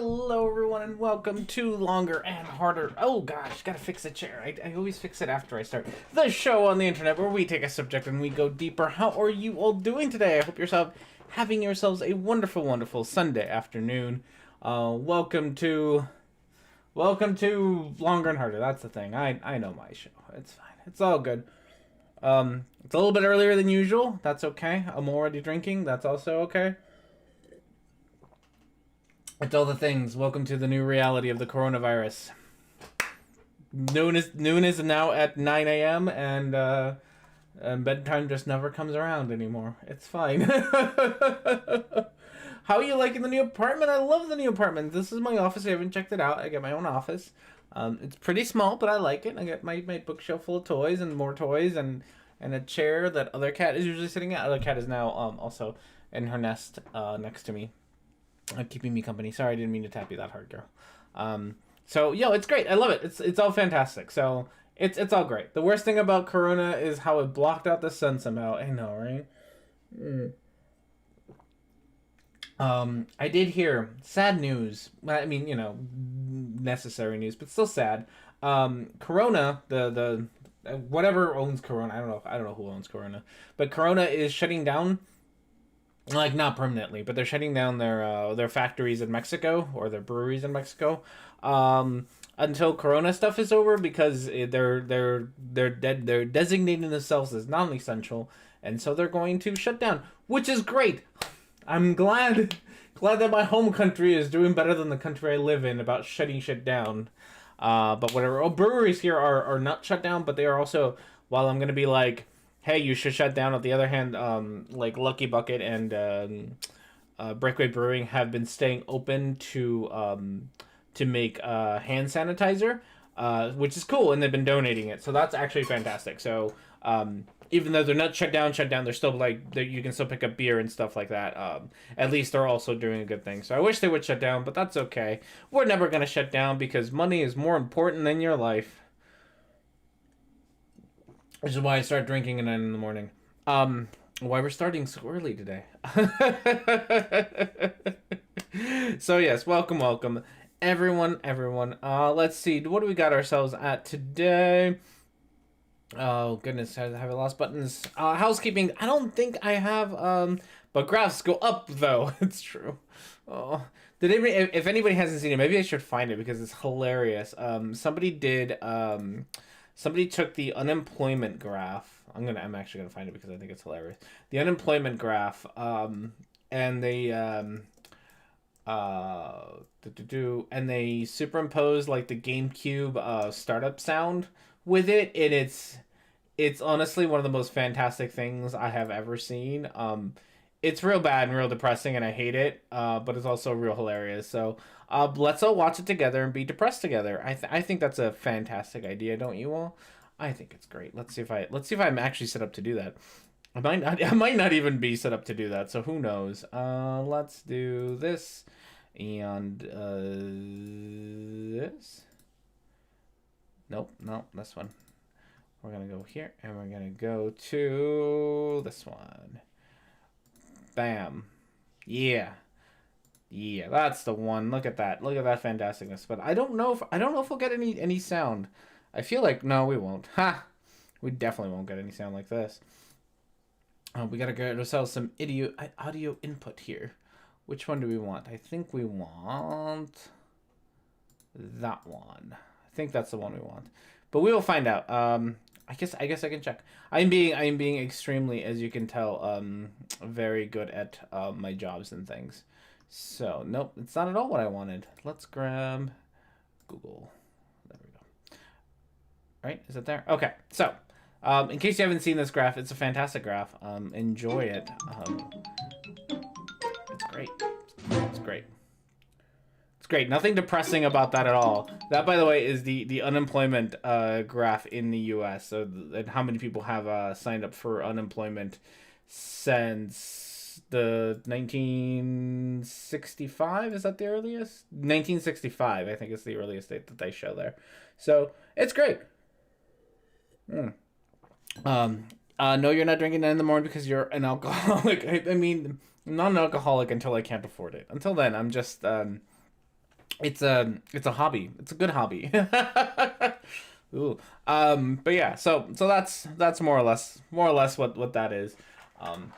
Hello everyone and welcome to Longer and Harder. Oh gosh, gotta fix a chair. I always fix it after I start the show on the internet where we take a subject and we go deeper. How are you all doing today? I hope having yourselves a wonderful, wonderful Sunday afternoon. Welcome to Longer and Harder. That's the thing. I know my show. It's fine. It's all good. It's a little bit earlier than usual. That's okay. I'm already drinking. That's also okay. It's all the things. Welcome to the new reality of the coronavirus. Noon is now at 9 a.m. and bedtime just never comes around anymore. It's fine. How are you liking the new apartment? I love the new apartment. This is my office. I haven't checked it out. I get my own office. It's pretty small, but I like it. I get my bookshelf full of toys and more toys and a chair that other cat is usually sitting at. Other cat is now also in her nest next to me. Keeping me company. Sorry, I didn't mean to tap you that hard, girl. So it's great. I love it. It's all fantastic. So it's all great. The worst thing about Corona is how it blocked out the sun somehow. I know, right? I did hear sad news. I mean, necessary news, but still sad. Corona, the whatever owns Corona. I don't know who owns Corona, but Corona is shutting down. Like, not permanently, but they're shutting down their factories in Mexico or their breweries in Mexico until Corona stuff is over, because they're designating themselves as non-essential, and so they're going to shut down, which is great. I'm glad that my home country is doing better than the country I live in about shutting shit down. But whatever. Breweries here are not shut down, but they are also, while I'm gonna be like, hey, you should shut down. On the other hand, like Lucky Bucket and Breakaway Brewing have been staying open to make hand sanitizer, which is cool, and they've been donating it. So that's actually fantastic. So even though they're not shut down, they're still you can still pick up beer and stuff like that. At least they're also doing a good thing. So I wish they would shut down, but that's okay. We're never gonna shut down because money is more important than your life. Which is why I start drinking at 9 in the morning. Why we're starting so early today. So yes, welcome. Everyone. Let's see, what do we got ourselves at today? Oh, goodness, I have lost buttons. Housekeeping, I don't think I have, but graphs go up, though. It's true. Oh. If anybody hasn't seen it, maybe I should find it because it's hilarious. Somebody took the unemployment graph. I'm actually gonna find it because I think it's hilarious. The unemployment graph, and they and they superimposed like the GameCube startup sound with it, and it's honestly one of the most fantastic things I have ever seen. It's real bad and real depressing, and I hate it. But it's also real hilarious. So let's all watch it together and be depressed together. I think that's a fantastic idea, don't you all? I think it's great. Let's see if I'm actually set up to do that. I might not even be set up to do that. So who knows? Let's do this and this. Nope, this one. We're gonna go here and we're gonna go to this one. Bam. Yeah, that's the one. Look at that fantasticness. But I don't know if we'll get any sound. I feel like no, we won't. Ha! We definitely won't get any sound like this. We gotta get ourselves some audio input here. Which one do we want? I think we want that one. I think that's the one we want. But we will find out. I guess I can check. I'm being extremely, as you can tell, very good at my jobs and things. So nope, it's not at all what I wanted. Let's grab Google. There we go. All right, is it there? Okay. So, in case you haven't seen this graph, it's a fantastic graph. Enjoy it. It's great. It's great. It's great. Nothing depressing about that at all. That, by the way, is the unemployment graph in the U.S. So and how many people have signed up for unemployment since the 1965? Is that the earliest? 1965, I think, is the earliest date that they show there. So it's great. No, you're not drinking that in the morning because you're an alcoholic. I mean, I'm not an alcoholic until I can't afford it. Until then, I'm just it's a hobby. It's a good hobby. Ooh. But yeah, so that's more or less what that is. Um,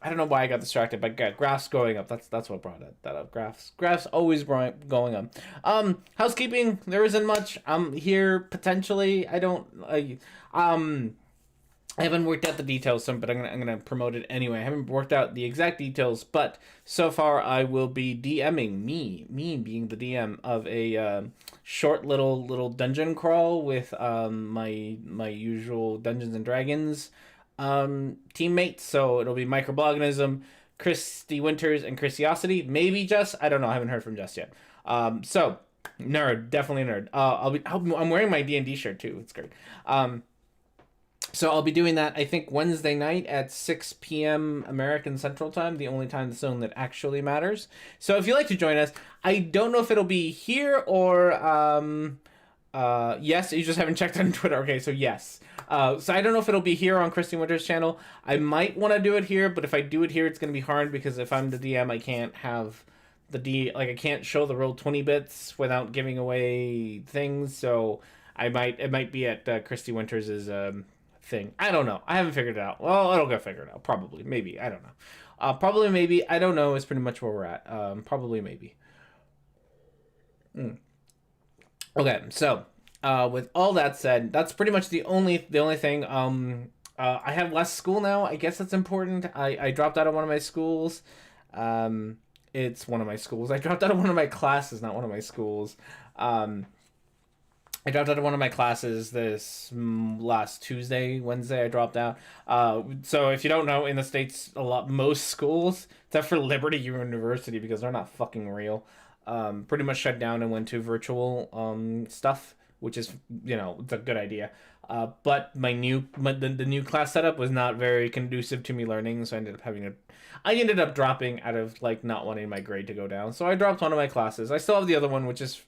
I don't know why I got distracted, but graphs going up. That's what brought that up. Graphs always going up. Housekeeping. There isn't much. I'm here potentially. I haven't worked out the details, but I'm gonna promote it anyway. I haven't worked out the exact details, but so far I will be DMing me being the DM of a short little dungeon crawl with my usual Dungeons and Dragons teammates. So it'll be Microblogganism, Christy Winters, and Christiosity. Maybe Jess. I don't know. I haven't heard from Jess yet. So nerd, definitely nerd. I'm wearing my D&D shirt too. It's great. So I'll be doing that, I think, Wednesday night at 6 p.m. American Central Time, the only time zone that actually matters. So if you'd like to join us, I don't know if it'll be here or, yes, you just haven't checked on Twitter. Okay, so yes. So I don't know if it'll be here on Christy Winter's channel. I might want to do it here, but if I do it here, it's going to be hard because if I'm the DM, I can't have I can't show the real 20 bits without giving away things. So it might be at Christy Winter's, thing. I don't know. I haven't figured it out. Well, it'll get figured out. Probably. Maybe. I don't know. Probably, maybe. I don't know is pretty much where we're at. Probably, maybe. Okay, so with all that said, that's pretty much the only thing. I have less school now. I guess that's important. I dropped out of one of my schools. It's one of my schools. I dropped out of one of my classes, not one of my schools. I dropped out of one of my classes this last Wednesday. I dropped out. So if you don't know, in the States, most schools, except for Liberty University, because they're not fucking real, pretty much shut down and went to virtual stuff, which is, it's a good idea. But the new class setup was not very conducive to me learning, so I ended up dropping out of not wanting my grade to go down. So I dropped one of my classes. I still have the other one, which is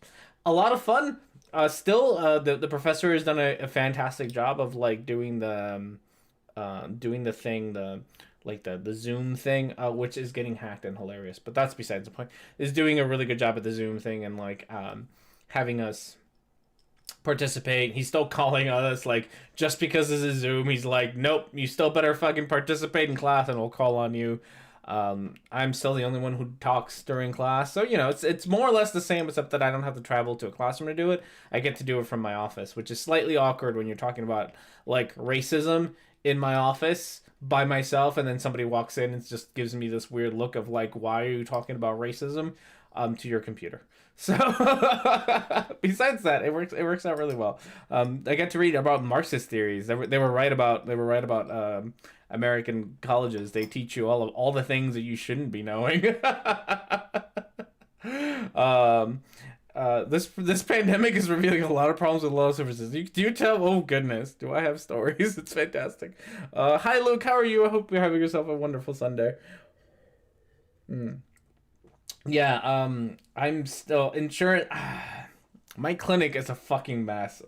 a lot of fun. The professor has done a fantastic job of doing the thing, the Zoom thing, which is getting hacked and hilarious. But that's besides the point. Is doing a really good job at the Zoom thing and having us participate. He's still calling us just because this is Zoom. He's like, nope, you still better fucking participate in class, and we'll call on you. I'm still the only one who talks during class, so it's more or less the same, except that I don't have to travel to a classroom to do it. I get to do it from my office, which is slightly awkward when you're talking about racism in my office by myself, and then somebody walks in and just gives me this weird look of why are you talking about racism to your computer. So besides that, it works out really well. I get to read about Marxist theories. They were right about American colleges. They teach you all the things that you shouldn't be knowing. This pandemic is revealing a lot of problems with law services. Do you tell? Oh goodness, do I have stories? It's fantastic. Hi Luke, how are you? I hope you're having yourself a wonderful Sunday. Yeah, I'm still insurance. My clinic is a fucking mess.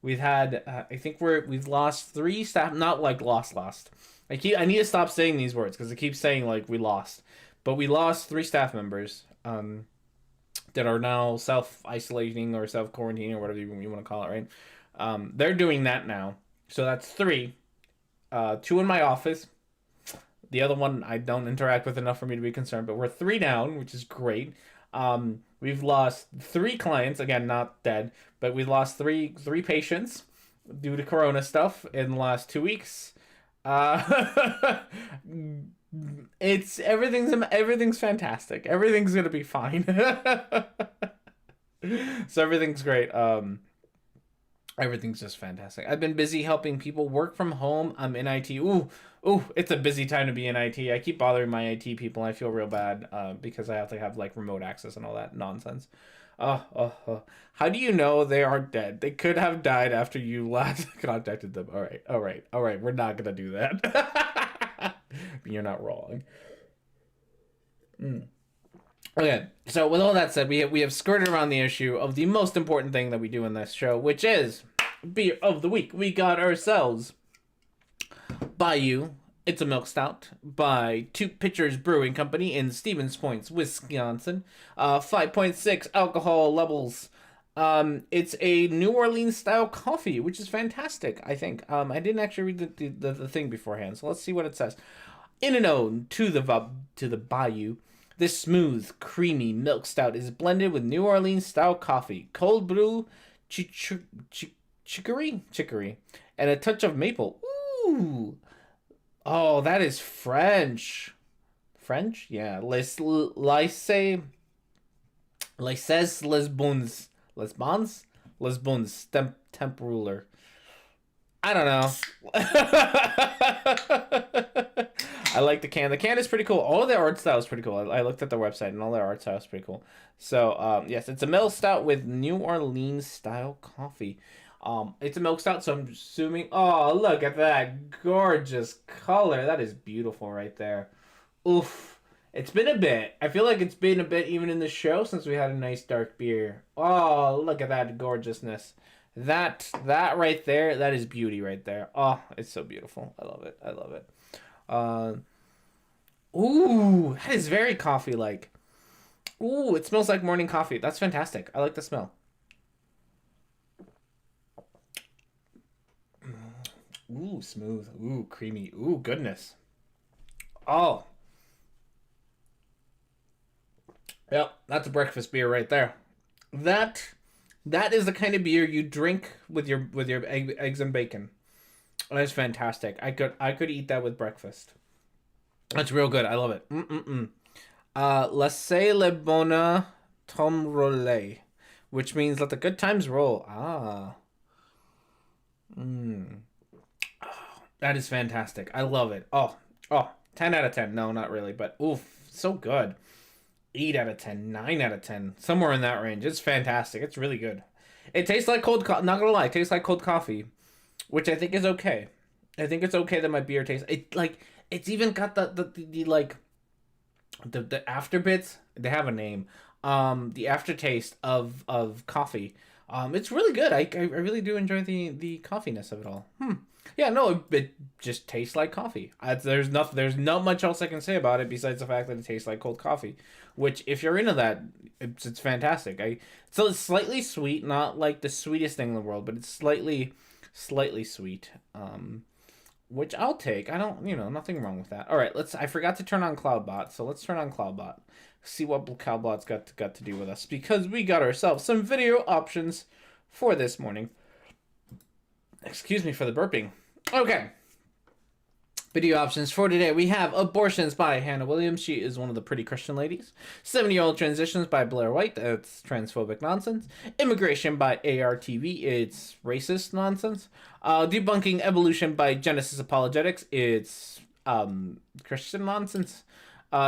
We've had, I think we've lost 3 staff, not lost. I need to stop saying these words because I keep saying we lost, but we lost 3 staff members, that are now self-isolating or self-quarantining or whatever you want to call it, right? They're doing that now. So that's 3, 2 in my office. The other one I don't interact with enough for me to be concerned, but we're 3 down, which is great. We've lost 3 clients, again, not dead, but we lost 3 patients due to Corona stuff in the last 2 weeks. Everything's fantastic. Everything's gonna be fine. So everything's great. Everything's just fantastic. I've been busy helping people work from home. I'm in IT. Ooh, it's a busy time to be in IT. I keep bothering my IT people, and I feel real bad because I have to have remote access and all that nonsense. How do you know they aren't dead? They could have died after you last contacted them. All right. We're not gonna do that. You're not wrong. Okay, so with all that said, we have skirted around the issue of the most important thing that we do in this show, which is Beer of the Week. We got ourselves Bayou It's a milk stout by Two Pitchers Brewing Company in Stevens Point, Wisconsin. 5.6 alcohol levels. It's a New Orleans style coffee, which is fantastic, I think. I didn't actually read the thing beforehand, so let's see what it says. In an ode to the bayou, this smooth, creamy milk stout is blended with New Orleans style coffee, cold brew, chicory, and a touch of maple. Ooh, oh, that is French. French? Yeah. Lesbons, temp ruler. I don't know. I like the can. The can is pretty cool. All of their art style is pretty cool. I looked at the website and all their art style is pretty cool. So, yes, it's a milk stout with New Orleans style coffee. It's a milk stout, so I'm assuming. Oh, look at that gorgeous color. That is beautiful right there. Oof. It's been a bit. I feel like it's been a bit even in the show since we had a nice dark beer. Oh, look at that gorgeousness. That right there, that is beauty right there. Oh, it's so beautiful. I love it. I love it. Uh, ooh, that is very coffee like. Ooh, it smells like morning coffee. That's fantastic. I like the smell. Ooh, smooth. Ooh, creamy. Ooh, goodness. Oh, yep, that's a breakfast beer right there. That that is the kind of beer you drink with your eggs and bacon. That's fantastic. I could eat that with breakfast. That's real good. I love it. Mm-mm-mm. Laissez le bonheur tom rouler, which means let the good times roll. Ah, mm. That is fantastic. I love it. Oh, 10 out of 10. No, not really, but oof, so good. 8 out of 10, 9 out of 10, somewhere in that range. It's fantastic. It's really good. It tastes like not gonna lie, it tastes like cold coffee, which I think is okay. I think it's okay that my beer tastes it like it's even got the like the after bits. They have a name. The aftertaste of coffee. It's really good. I really do enjoy the coffeeness of it all. Yeah, no, it just tastes like coffee. There's not much else I can say about it besides the fact that it tastes like cold coffee. Which, if you're into that, it's fantastic. So it's slightly sweet, not like the sweetest thing in the world, but it's slightly sweet. Which I'll take. I don't, nothing wrong with that. All right, I forgot to turn on CloudBot, so let's turn on CloudBot. See what CloudBot's got to do with us because we got ourselves some video options for this morning. Excuse me for the burping. Okay. Video options for today. We have Abortions by Hannah Williams. She is one of the pretty Christian ladies. 70-Year-Old Transitions by Blair White. That's transphobic nonsense. Immigration by ARTV. It's racist nonsense. Debunking Evolution by Genesis Apologetics. It's Christian nonsense.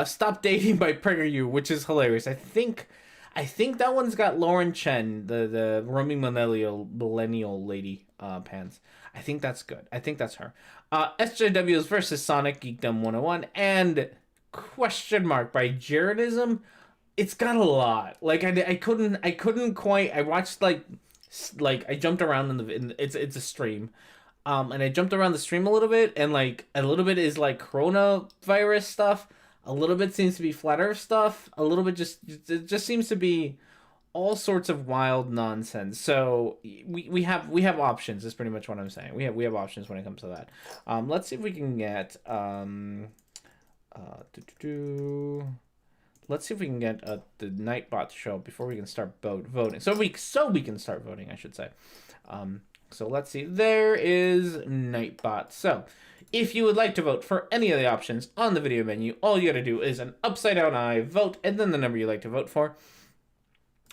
Stop Dating by PragerU, which is hilarious. I think that one's got Lauren Chen, the roaming millennial lady pants. I think that's good. I think that's her. SJWs versus Sonic Geekdom 101 and question mark by Jaredism. It's got a lot. Like I couldn't quite. I watched like I jumped around it's a stream. And I jumped around the stream a little bit, and like a little bit is like coronavirus stuff. A little bit seems to be flat Earth stuff. A little bit it just seems to be all sorts of wild nonsense. So we have options. Is pretty much what I'm saying. We have options when it comes to that. Let's see if we can get let's see if we can get the Nightbot to show up before we can start voting. So we can start voting, I should say. So let's see. There is Nightbot. So if you would like to vote for any of the options on the video menu, all you gotta do is an upside down eye, vote, and then the number you like to vote for.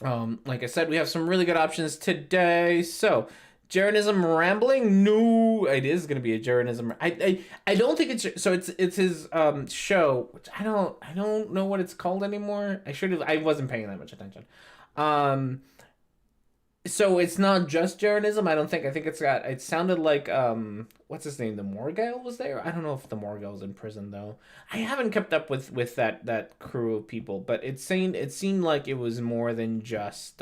Like I said, we have some really good options today. So, Jaronism rambling? No, it is gonna be a Jaronism. I don't think it's his show, which I don't know what it's called anymore. I wasn't paying that much attention. So it's not just Jaronism, I don't think. I think it sounded like what's his name? The Morgale was there? I don't know if the Morgale's in prison though. I haven't kept up with that crew of people, but it seemed like it was more than just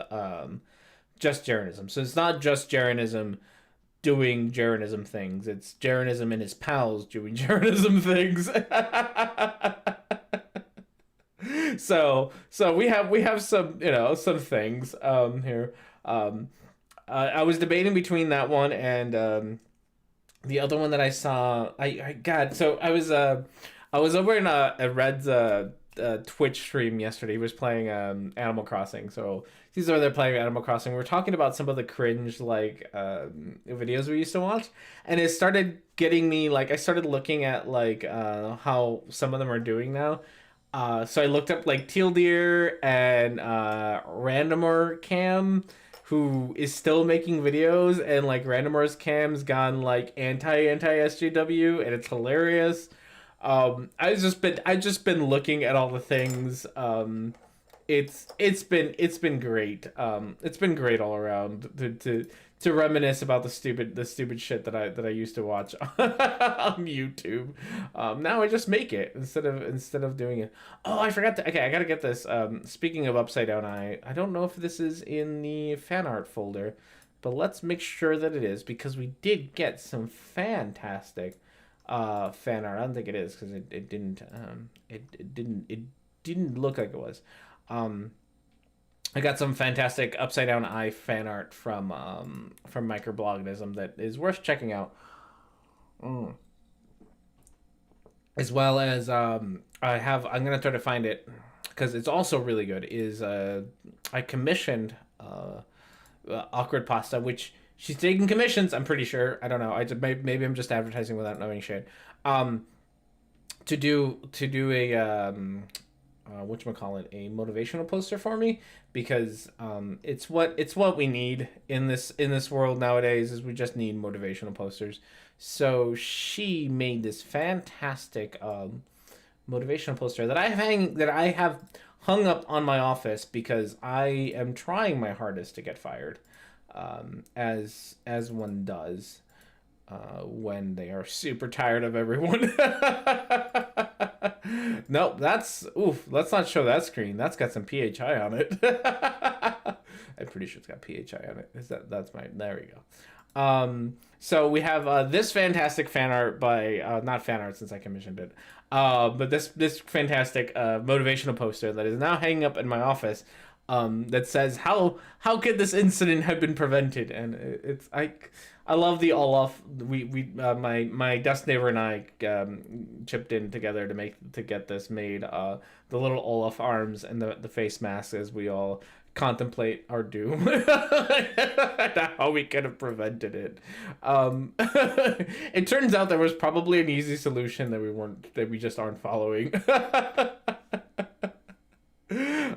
Jaronism. So it's not just Jaronism doing Jeranism things. It's Jeranism and his pals doing Jeranism things. So we have some, some things here. Um, I was debating between that one and the other one that I saw. I God. So I was over in Red's Twitch stream yesterday. He was playing Animal Crossing. So he's over there playing Animal Crossing. We are talking about some of the cringe like videos we used to watch, and it started getting me like I started looking at like how some of them are doing now. So I looked up like Teal Deer and Randomer Cam, who is still making videos, and like Randomer's Cam's gone like anti SJW, and it's hilarious. I just been looking at all the things. It's been great. It's been great all around to reminisce about the stupid shit that I used to watch on YouTube. Now I just make it instead of doing it. Oh, I forgot to. Okay, I gotta get this. Speaking of Upside Down Eye, I don't know if this is in the fan art folder, but let's make sure that it is, because we did get some fantastic fan art. I don't think it is, because it didn't look like it was. Um, I got some fantastic Upside Down Eye fan art from Microbloganism that is worth checking out. Mm. As well as I'm gonna try to find it, because it's also really good. Is I commissioned Awkward Pasta, which she's taking commissions. I'm pretty sure. I don't know. Maybe I'm just advertising without knowing shit. Um, to do a whatchamacallit, a motivational poster for me, because it's what we need in this world nowadays. Is we just need motivational posters. So she made this fantastic motivational poster that I have hung up on my office, because I am trying my hardest to get fired, as one does when they are super tired of everyone. Nope, that's oof. Let's not show that screen. That's got some PHI on it. I'm pretty sure it's got PHI on it. That's my there we go. So we have this fantastic fan art by not fan art, since I commissioned it. But this fantastic motivational poster that is now hanging up in my office. That says how could this incident have been prevented, and it's I love the Olaf. My desk neighbor and I chipped in together to get this made. The little Olaf arms and the face mask as we all contemplate our doom. How we could have prevented it. It turns out there was probably an easy solution that we just aren't following.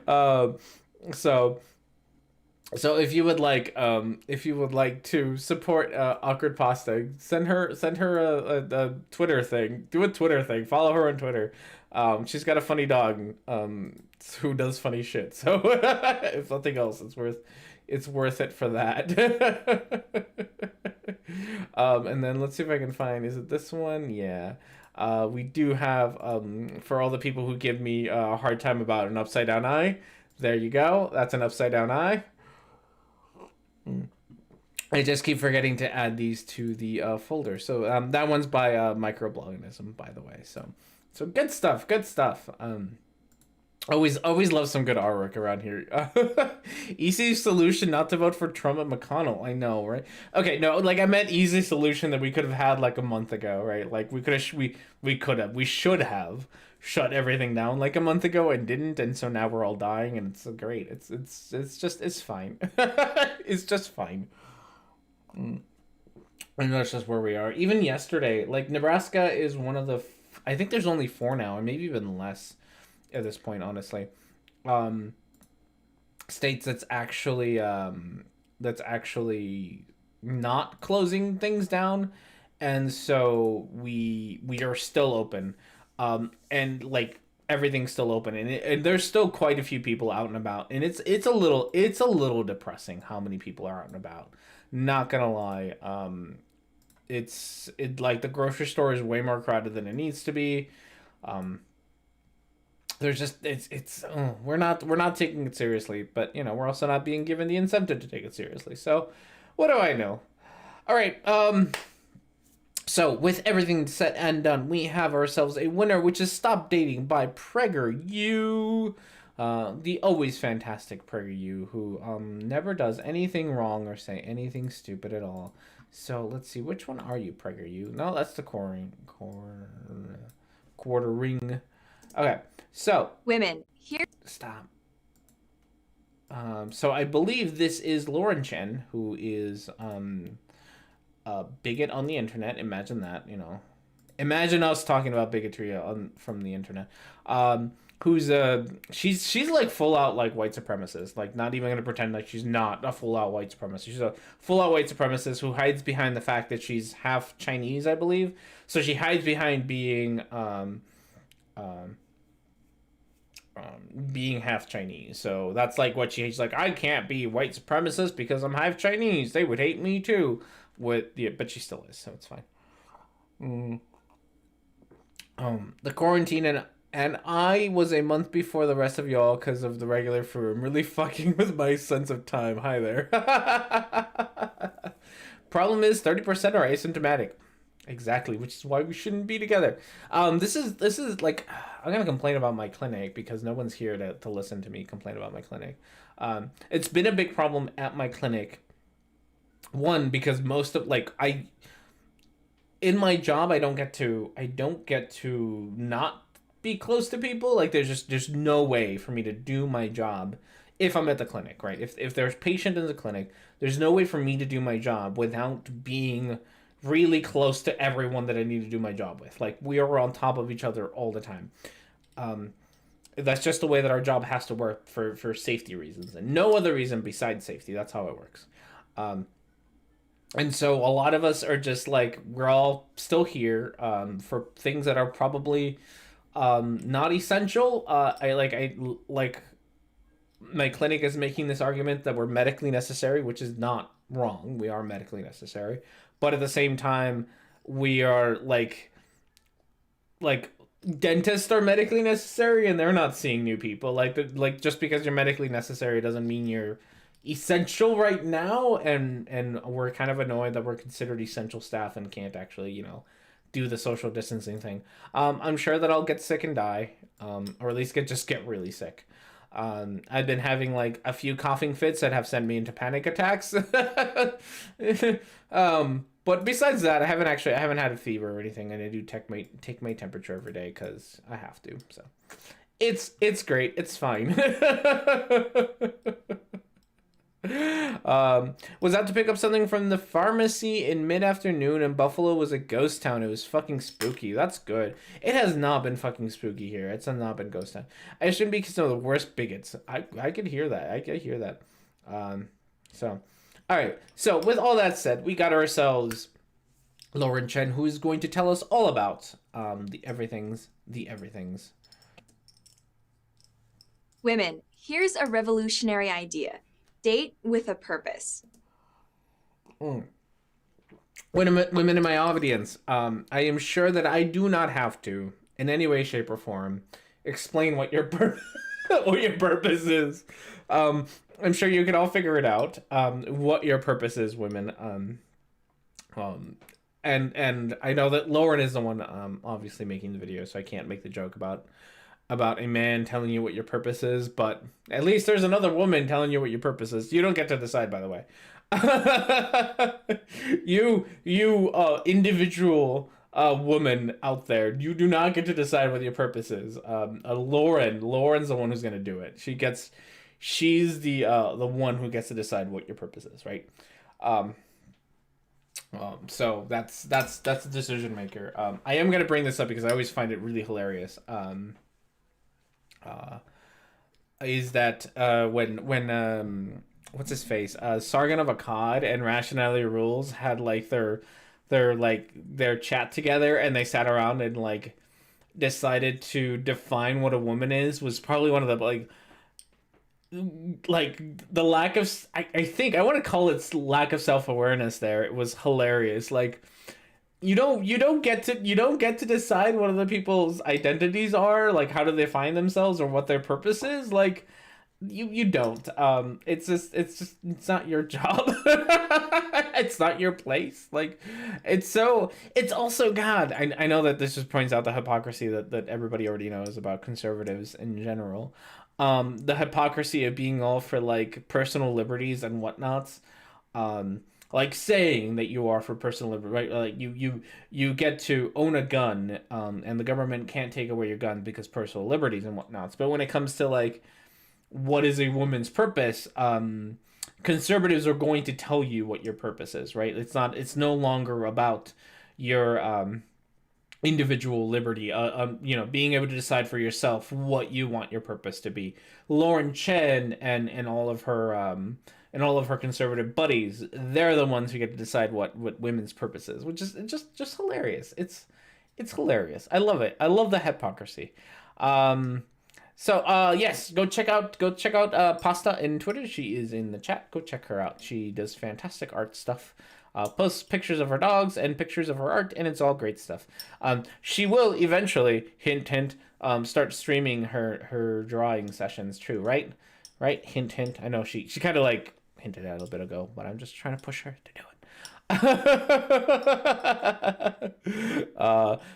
Um, so so if you would like to support Awkward Pasta, send her a Twitter thing. Do a Twitter thing. Follow her on Twitter. She's got a funny dog who does funny shit. So if nothing else, it's worth it for that. And then let's see if I can find, is it this one? Yeah. We do have for all the people who give me a hard time about an upside down eye. There you go. That's an upside down eye. I just keep forgetting to add these to the folder. So that one's by Microbloganism, by the way. So good stuff. Good stuff. Always love some good artwork around here. Easy solution not to vote for Trump and McConnell. I know, right? Okay, no, like I meant easy solution that we could have had like a month ago, right? Like we should have shut everything down like a month ago and didn't, and so now we're all dying, and it's great. It's fine. It's just fine. Mm. And that's just where we are. Even yesterday, like Nebraska is one of I think there's only 4 now, and maybe even less at this point, honestly. Um, States that's actually not closing things down, and so we are still open, and like everything's still open, and there's still quite a few people out and about, and it's a little depressing how many people are out and about. Not gonna lie, like the grocery store is way more crowded than it needs to be. Um, there's just we're not taking it seriously, but we're also not being given the incentive to take it seriously. So, what do I know? All right. So, with everything set and done, we have ourselves a winner, which is Stop Dating by PragerU. The always fantastic PragerU, who never does anything wrong or say anything stupid at all. So, let's see. Which one are you, PragerU? No, that's the quartering. Okay, so. Women, here. Stop. So, I believe this is Lauren Chen, who is a bigot on the internet. Imagine that, you know. Imagine us talking about bigotry from the internet. Who's she's like full out like white supremacist. Like not even gonna pretend like she's not a full out white supremacist. She's a full out white supremacist who hides behind the fact that she's half Chinese, I believe. So she hides behind being half Chinese. So that's like what she's like, I can't be white supremacist because I'm half Chinese. They would hate me too. But she still is, so it's fine. The quarantine and I was a month before the rest of y'all because of the regular flu. I'm really fucking with my sense of time. Hi there. Problem is 30% are asymptomatic. Exactly, which is why we shouldn't be together. This is like, I'm gonna complain about my clinic because no one's here to listen to me complain about my clinic. It's been a big problem at my clinic. One, because most of in my job I don't get to not be close to people. Like there's no way for me to do my job if I'm at the clinic, right? If there's patient in the clinic, there's no way for me to do my job without being really close to everyone that I need to do my job with. Like we are on top of each other all the time. That's just the way that our job has to work for safety reasons and no other reason besides safety. That's how it works. And so a lot of us are just like, we're all still here for things that are probably not essential. I my clinic is making this argument that we're medically necessary, which is not wrong. We are medically necessary. But at the same time, we are like dentists are medically necessary and they're not seeing new people. Like just because you're medically necessary doesn't mean you're essential right now, and we're kind of annoyed that we're considered essential staff and can't actually, you know, do the social distancing thing. I'm sure that I'll get sick and die, or at least get really sick. I've been having like a few coughing fits that have sent me into panic attacks. But besides that, I haven't had a fever or anything, and I do take my temperature every day because I have to. So it's great. It's fine. Was out to pick up something from the pharmacy in mid-afternoon, and Buffalo was a ghost town. It was fucking spooky. That's good. It has not been fucking spooky here. It's not been ghost town. I shouldn't be some of the worst bigots. I could hear that. I could hear that. So, all right. So with all that said, we got ourselves Lauren Chen, who is going to tell us all about the everythings. Women, here's a revolutionary idea. Date with a purpose. Women in my audience, I am sure that I do not have to, in any way, shape, or form, explain what your what your purpose is. I'm sure you can all figure it out. What your purpose is, women. And I know that Lauren is the one, obviously making the video, so I can't make the joke about a man telling you what your purpose is, but at least there's another woman telling you what your purpose is. You don't get to decide, by the way. you individual woman out there, you do not get to decide what your purpose is. Lauren's the one who's gonna do it. She's the one who gets to decide what your purpose is, right? So that's the decision maker. I am gonna bring this up because I always find it really hilarious. Is that when what's his face, Sargon of Akkad and Rationality Rules had like their chat together, and they sat around and like decided to define what a woman is, was probably one of the like the lack of, I think I want to call it lack of self-awareness there. It was hilarious. Like you don't get to decide what other people's identities are, like how do they find themselves or what their purpose is. Like You don't. It's not your job. It's not your place. Like, it's also God. I know that this just points out the hypocrisy that everybody already knows about conservatives in general. The hypocrisy of being all for like personal liberties and whatnots. Um, like saying that you are for personal liberty, right? Like you get to own a gun, and the government can't take away your gun because personal liberties and whatnots. But when it comes to like what is a woman's purpose, conservatives are going to tell you what your purpose is, right? It's no longer about your individual liberty, being able to decide for yourself what you want your purpose to be. Lauren Chen and all of her conservative buddies, they're the ones who get to decide what women's purpose is, which is just hilarious. It's hilarious. I love it. I love the hypocrisy. Um, yes, go check out Pasta in Twitter. She is in the chat. Go check her out. She does fantastic art stuff. Posts pictures of her dogs and pictures of her art, and it's all great stuff. She will eventually, hint hint, start streaming her drawing sessions. True, right? Right? Hint hint. I know she kind of like hinted at it a little bit ago, but I'm just trying to push her to do it.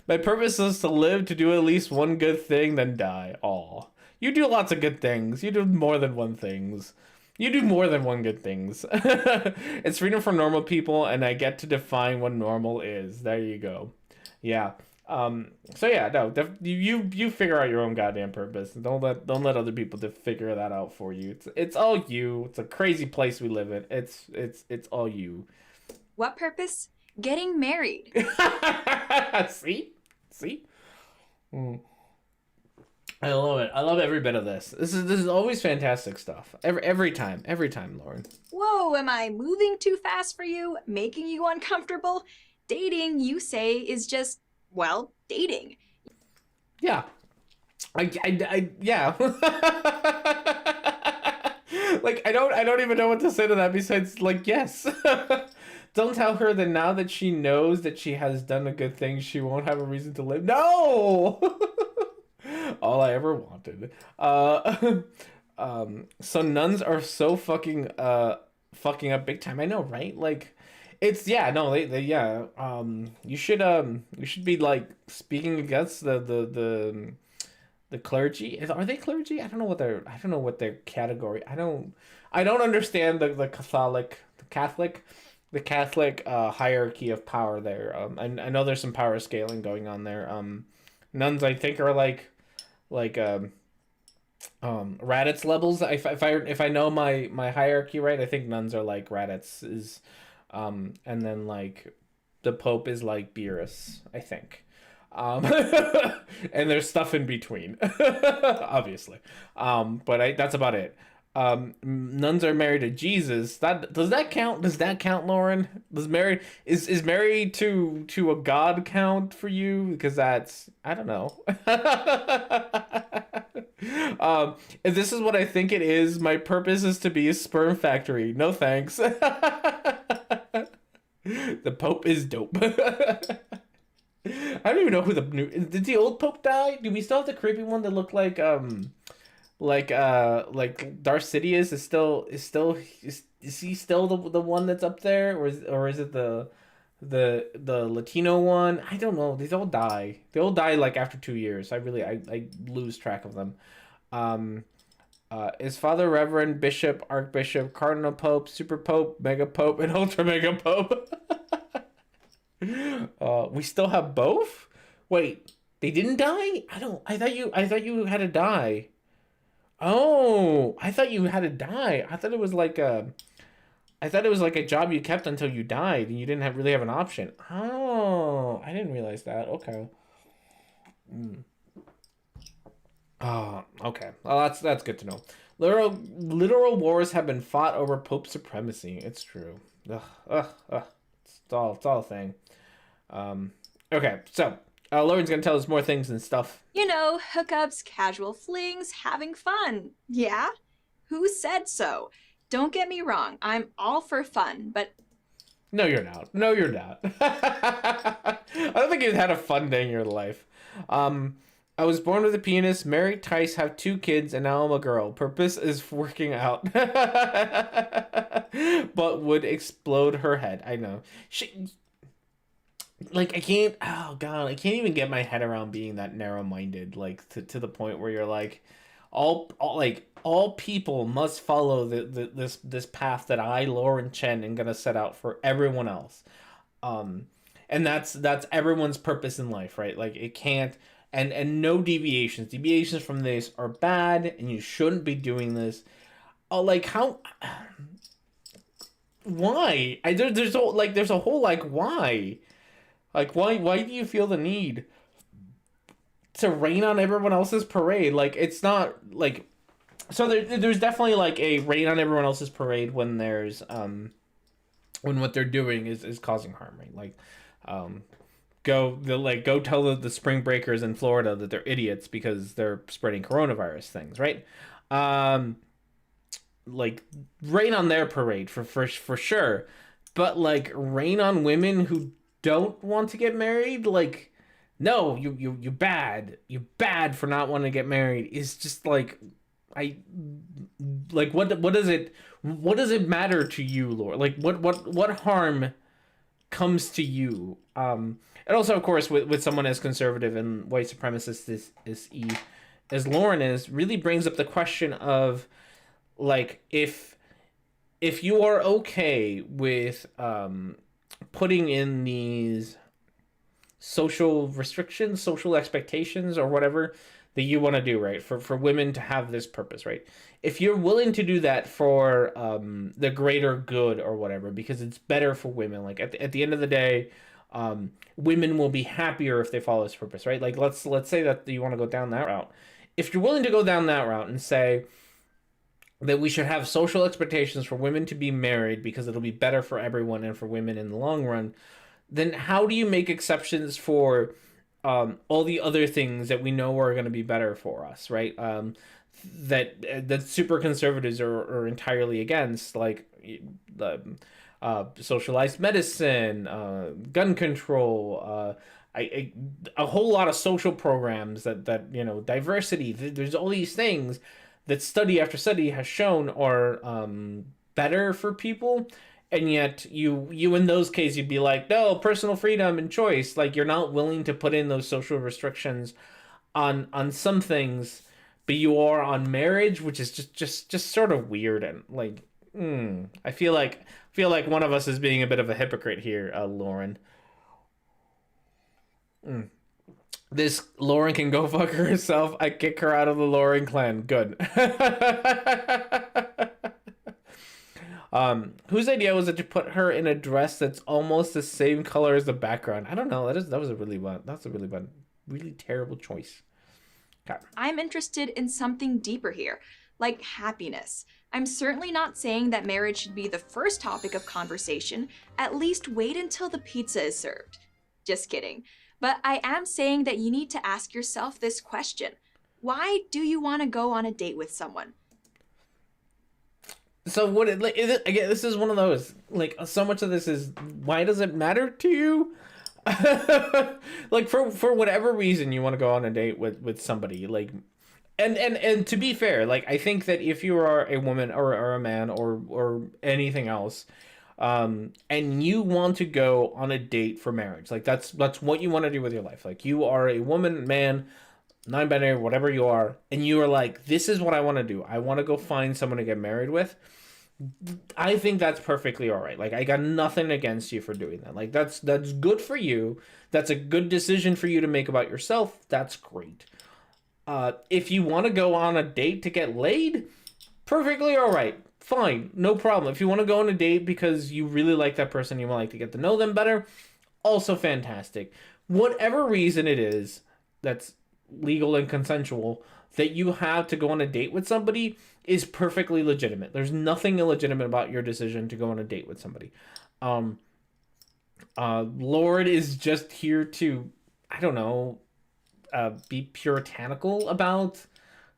My purpose is to live to do at least one good thing, then die. Aw. You do lots of good things. You do more than one things. You do more than one good things. It's freedom for normal people, and I get to define what normal is. There you go. Yeah. So yeah, no, you figure out your own goddamn purpose. Don't let other people to figure that out for you. It's all you. It's a crazy place we live in. It's all you. What purpose? Getting married. See. Mm. I love it. I love every bit of this. This is always fantastic stuff. Every time, Lauren. Whoa, am I moving too fast for you? Making you uncomfortable? Dating, you say, is just, well, dating. Yeah. Yeah. Like I don't even know what to say to that besides like yes. Don't tell her that now that she knows that she has done a good thing, she won't have a reason to live. No. All I ever wanted. So nuns are so fucking up big time. I know, right? Like it's yeah, no, they yeah. You should be like speaking against the clergy. Are they clergy? I don't know what their category. I don't understand the Catholic hierarchy of power there. I know there's some power scaling going on there. Nuns I think are like Raditz levels. If I know my hierarchy right, I think nuns are like Raditz is, and then like the Pope is like Beerus, I think. Um, and there's stuff in between, obviously. But that's about it. Nuns are married to Jesus. Does that count? Does that count, Lauren? Does married is married to a god count for you? Because that's I don't know. If this is what I think it is, my purpose is to be a sperm factory. No thanks. The Pope is dope. I don't even know who the new did the old Pope die? Do we still have the creepy one that looked like Darth Sidious is he still the one that's up there, or is it the Latino one? I don't know. These all die. They all die like after 2 years. I lose track of them. Um is Father Reverend Bishop Archbishop Cardinal Pope Super Pope Mega Pope and Ultra Mega Pope. We still have both? Wait, they didn't die? I thought you had to die. Oh, I thought you had to die. I thought it was like a job you kept until you died and you didn't really have an option. Oh, I didn't realize that. Okay. Mm. Oh, okay. Well, that's good to know. Literal wars have been fought over Pope supremacy. It's true. Ugh, ugh, ugh. It's all a thing. Um, okay, so Lauren's gonna tell us more things and stuff. You know, hookups, casual flings, having fun. Yeah? Who said so? Don't get me wrong, I'm all for fun, but No, you're not. No, you're not. I don't think you've had a fun day in your life. Um, I was born with a penis, married twice, have 2 kids, and now I'm a girl. Purpose is working out. But would explode her head. I know. She, like, I can't, oh God, I can't even get my head around being that narrow-minded, like, to the point where you're like, all people must follow this path that I, Lauren Chen, am gonna set out for everyone else. Um, and that's everyone's purpose in life, right? Like it can't, and no deviations. Deviations from this are bad, and you shouldn't be doing this. Oh, like how? Why? There's a whole like why? Like why do you feel the need to rain on everyone else's parade? Like it's not like so there's definitely like a rain on everyone else's parade when there's when what they're doing is causing harm, right? Like um go tell the spring breakers in Florida that they're idiots because they're spreading coronavirus things, right? Um like rain on their parade for sure. But like rain on women who don't want to get married, like no, you bad. You bad for not wanting to get married. Is just like I like what does it matter to you, Lord? Like what harm comes to you? And also of course with someone as conservative and white supremacist as Lauren is, really brings up the question of like if you are okay with putting in these social restrictions, social expectations, or whatever that you want to do, right? For women to have this purpose, right? If you're willing to do that for the greater good or whatever, because it's better for women, like at the end of the day, women will be happier if they follow this purpose, right? Like let's say that you want to go down that route. If you're willing to go down that route and say that we should have social expectations for women to be married because it'll be better for everyone and for women in the long run, then how do you make exceptions for all the other things that we know are going to be better for us, right? That super conservatives are entirely against, like the socialized medicine, gun control, a whole lot of social programs that diversity. There's all these things that study after study has shown are better for people, and yet you in those cases you'd be like, no, personal freedom and choice. Like you're not willing to put in those social restrictions on some things, but you are on marriage, which is just sort of weird and like, I feel like one of us is being a bit of a hypocrite here, Lauren. Mm. This Lauren can go fuck herself. I kick her out of the Lauren clan. Good. Whose idea was it to put her in a dress that's almost the same color as the background? I don't know. That was a really bad. That's a really bad, really terrible choice. Okay. I'm interested in something deeper here, like happiness. I'm certainly not saying that marriage should be the first topic of conversation. At least wait until the pizza is served. Just kidding. But I am saying that you need to ask yourself this question. Why do you want to go on a date with someone? So what? Like, is it again? This is one of those. Like, so much of this is why does it matter to you? Like for whatever reason you want to go on a date with somebody, like, and to be fair, like I think that if you are a woman or a man or anything else, and you want to go on a date for marriage, like that's what you want to do with your life. Like you are a woman, man, non-binary, whatever you are, and you are like, this is what I want to do. I want to go find someone to get married with. I think that's perfectly all right. Like I got nothing against you for doing that. Like that's good for you. That's a good decision for you to make about yourself. That's great. If you want to go on a date to get laid, perfectly all right. Fine, no problem. If you want to go on a date because you really like that person, you want like to get to know them better, also fantastic. Whatever reason it is that's legal and consensual that you have to go on a date with somebody is perfectly legitimate. There's nothing illegitimate about your decision to go on a date with somebody. Lord is just here to, I don't know, be puritanical about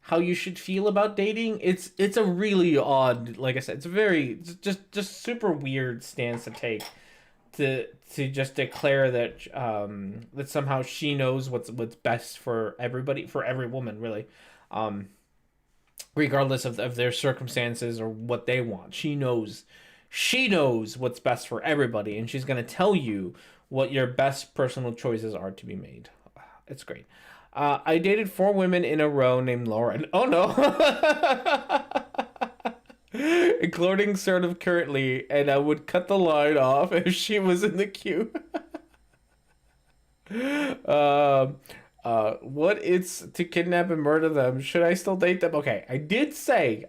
how you should feel about dating. It's a really odd, like I said, it's a very, it's just super weird stance to take to just declare that that somehow she knows what's best for everybody, for every woman, really, regardless of their circumstances or what they want. She knows what's best for everybody, and she's gonna tell you what your best personal choices are to be made. It's great. I dated 4 women in a row named Lauren. Oh no. Including sort of currently, and I would cut the line off if she was in the queue. What it's to kidnap and murder them? Should I still date them? Okay, I did say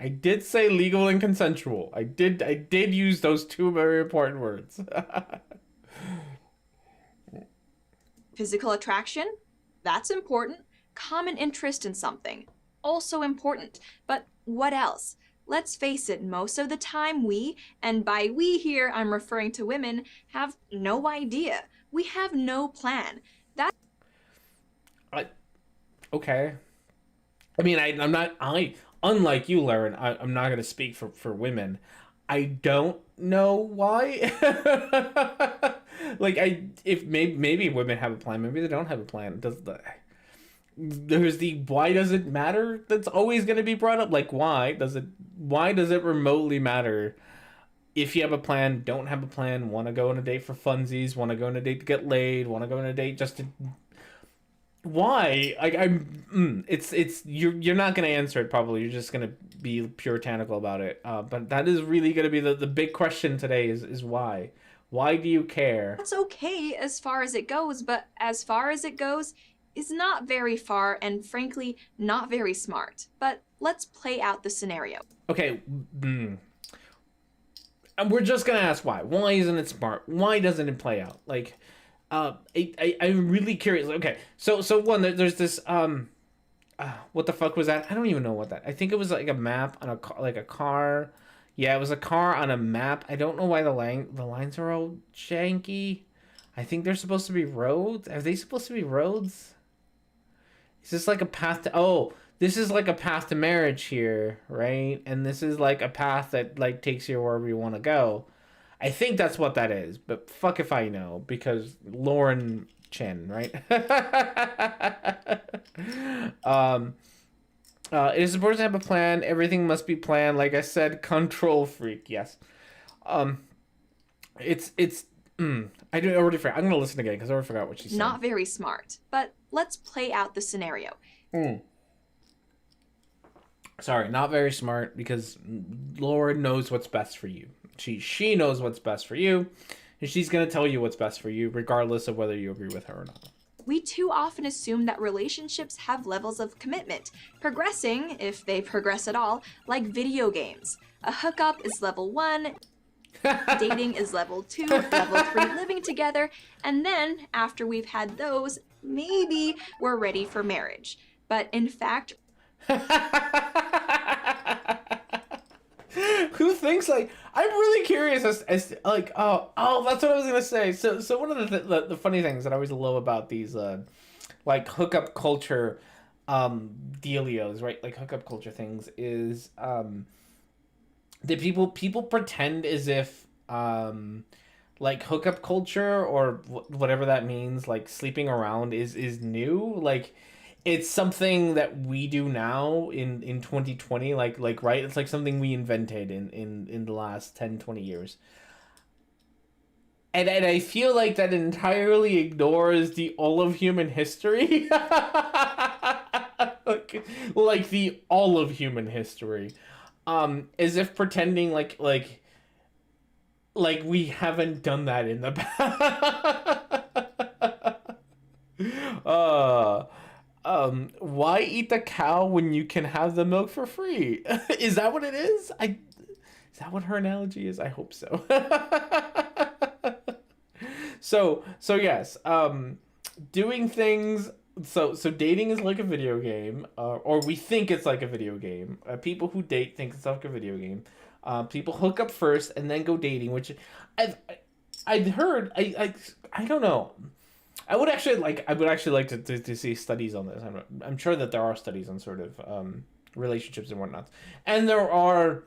legal and consensual. I did use those 2 very important words. Physical attraction? That's important. Common interest in something? Also important. But what else? Let's face it, most of the time we, and by we here I'm referring to women, have no idea. We have no plan. Okay. I mean, I'm not, unlike you, Lauren, I'm not going to speak for women. I don't know why. Like, if maybe women have a plan, maybe they don't have a plan. There's the why does it matter that's always going to be brought up. Like, why does it remotely matter if you have a plan, don't have a plan, want to go on a date for funsies, want to go on a date to get laid, want to go on a date just to... Why? It's you're not gonna answer it probably. You're just gonna be puritanical about it. But that is really gonna be the big question today is why? Why do you care? That's okay as far as it goes, but as far as it goes is not very far and frankly not very smart. But let's play out the scenario. Okay, and we're just gonna ask why. Why isn't it smart? Why doesn't it play out? Like, I'm really curious. Okay, so one, there's this what the fuck was that? I don't even know what that. I think it was like a map on a car, like a car. Yeah, it was a car on a map. I don't know why the lines are all janky. I think they're supposed to be roads. Are they supposed to be roads? Is this like a path to... Oh, this is like a path to marriage here, right? And this is like a path that like takes you wherever you want to go. I think that's what that is, but fuck if I know, because Lauren Chen, right? It is important to have a plan. Everything must be planned. Like I said, control freak. Yes. I already forgot. I'm gonna listen again because I already forgot what she said. Not very smart, but let's play out the scenario. Sorry, not very smart because Lauren knows what's best for you. She knows what's best for you, and she's gonna tell you what's best for you, regardless of whether you agree with her or not. We too often assume that relationships have levels of commitment, progressing, if they progress at all, like video games. A hookup is level 1, dating is level 2, level 3 living together, and then, after we've had those, maybe we're ready for marriage. But in fact... Who thinks like... I'm really curious as to, like, oh, that's what I was gonna say. So one of the funny things that I always love about these like hookup culture dealios, right? Like hookup culture things is that people pretend as if like hookup culture or whatever that means, like sleeping around is new. Like it's something that we do now in 2020, like right, it's like something we invented in the last 10-20 years, and I feel like that entirely ignores the all of human history. like the all of human history, as if pretending like we haven't done that in the past. Why eat the cow when you can have the milk for free? Is that what it is? Is that what her analogy is? I hope so. So yes, doing things. So dating is like a video game, or we think it's like a video game. People who date think it's like a video game. People hook up first and then go dating, which I've heard. I don't know. I would actually like to see studies on this. I'm sure that there are studies on sort of relationships and whatnot, and there are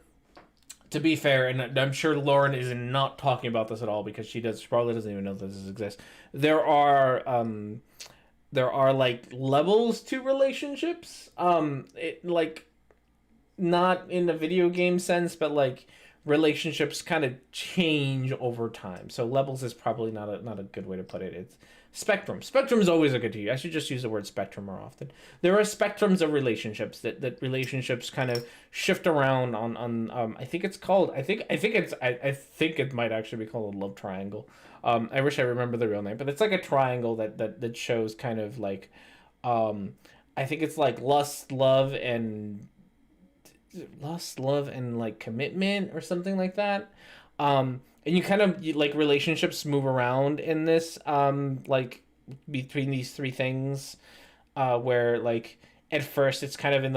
to be fair, and I'm sure Lauren is not talking about this at all because she probably doesn't even know this exists. There are like levels to relationships. Like not in the video game sense, but like relationships kind of change over time. So levels is probably not a good way to put it. It's spectrum. Spectrum is always a good to use. I should just use the word spectrum more often. There are spectrums of relationships that relationships kind of shift around on I think it's called I think it might actually be called a love triangle. I wish I remember the real name, but it's like a triangle that shows kind of like I think it's like lust, love, and like commitment or something like that. And like relationships move around in this, like between these three things, where like at first it's kind of in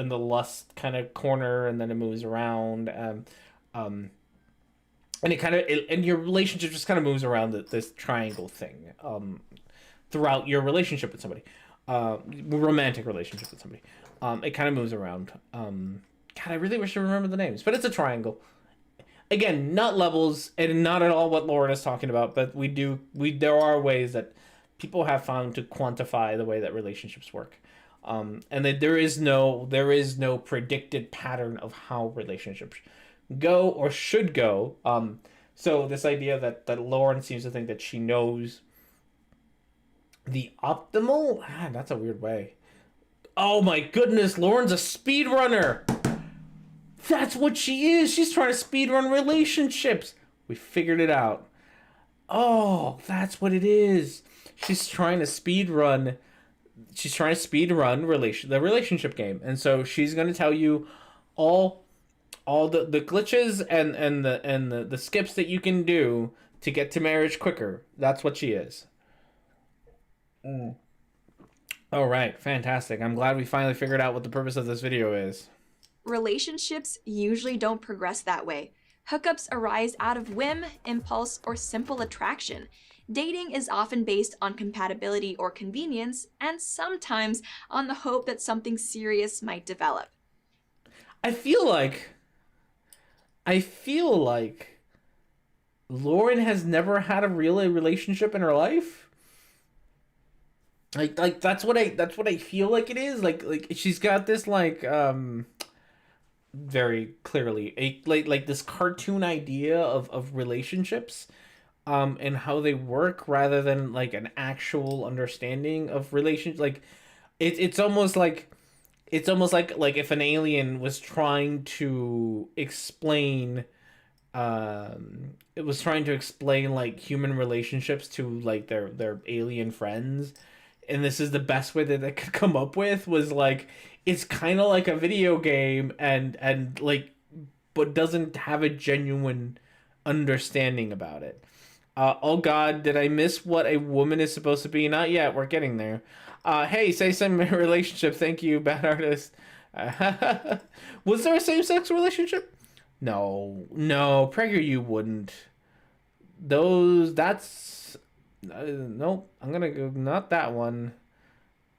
the lust kind of corner, and then it moves around, um, and and your relationship just kind of moves around this triangle thing, throughout your relationship with somebody, romantic relationship with somebody, it kind of moves around. God, I really wish I remember the names, but it's a triangle. Again, not levels, and not at all what Lauren is talking about, but there are ways that people have found to quantify the way that relationships work, and that there is no predicted pattern of how relationships go or should go. So this idea that Lauren seems to think that she knows the optimal, that's a weird way. Oh my goodness, Lauren's a speedrunner. That's what she is. She's trying to speedrun relationships. We figured it out. Oh, that's what it is. She's trying to speedrun. She's trying to speedrun the relationship game, and so she's going to tell you all the glitches and the skips that you can do to get to marriage quicker. That's what she is. Mm. All right, fantastic. I'm glad we finally figured out what the purpose of this video is. Relationships usually don't progress that way. Hookups arise out of whim, impulse, or simple attraction. Dating is often based on compatibility or convenience, and sometimes on the hope that something serious might develop. I feel like Lauren has never had a real relationship in her life. Like that's what I feel like it is. Like she's got this like very clearly like this cartoon idea of relationships, and how they work, rather than like an actual understanding of relations. Like it's almost like if an alien was trying to explain, it was trying to explain like human relationships to like their alien friends, and this is the best way that they could come up with, was like it's kind of like a video game, and like, but doesn't have a genuine understanding about it. Oh God, did I miss what a woman is supposed to be? Not yet. We're getting there. Hey, say some relationship. Thank you, bad artist. Was there a same-sex relationship? No, Prager, you wouldn't. That's nope. I'm gonna go not that one.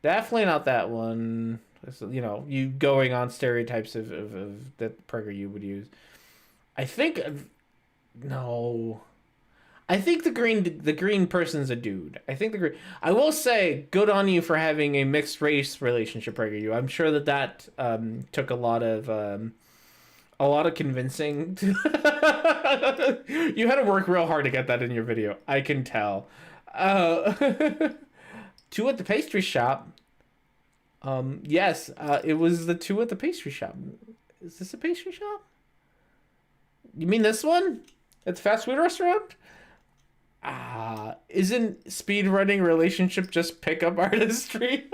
Definitely not that one. You going on stereotypes of that Prager you would use. I think no. I think the green person's a dude. I think the green. I will say, good on you for having a mixed race relationship, Prager. You. I'm sure that took a lot of convincing. You had to work real hard to get that in your video. I can tell. Two at the pastry shop. Yes, it was the two at the pastry shop. Is this a pastry shop? You mean this one? It's a fast food restaurant? Isn't speedrunning relationship just pickup artistry?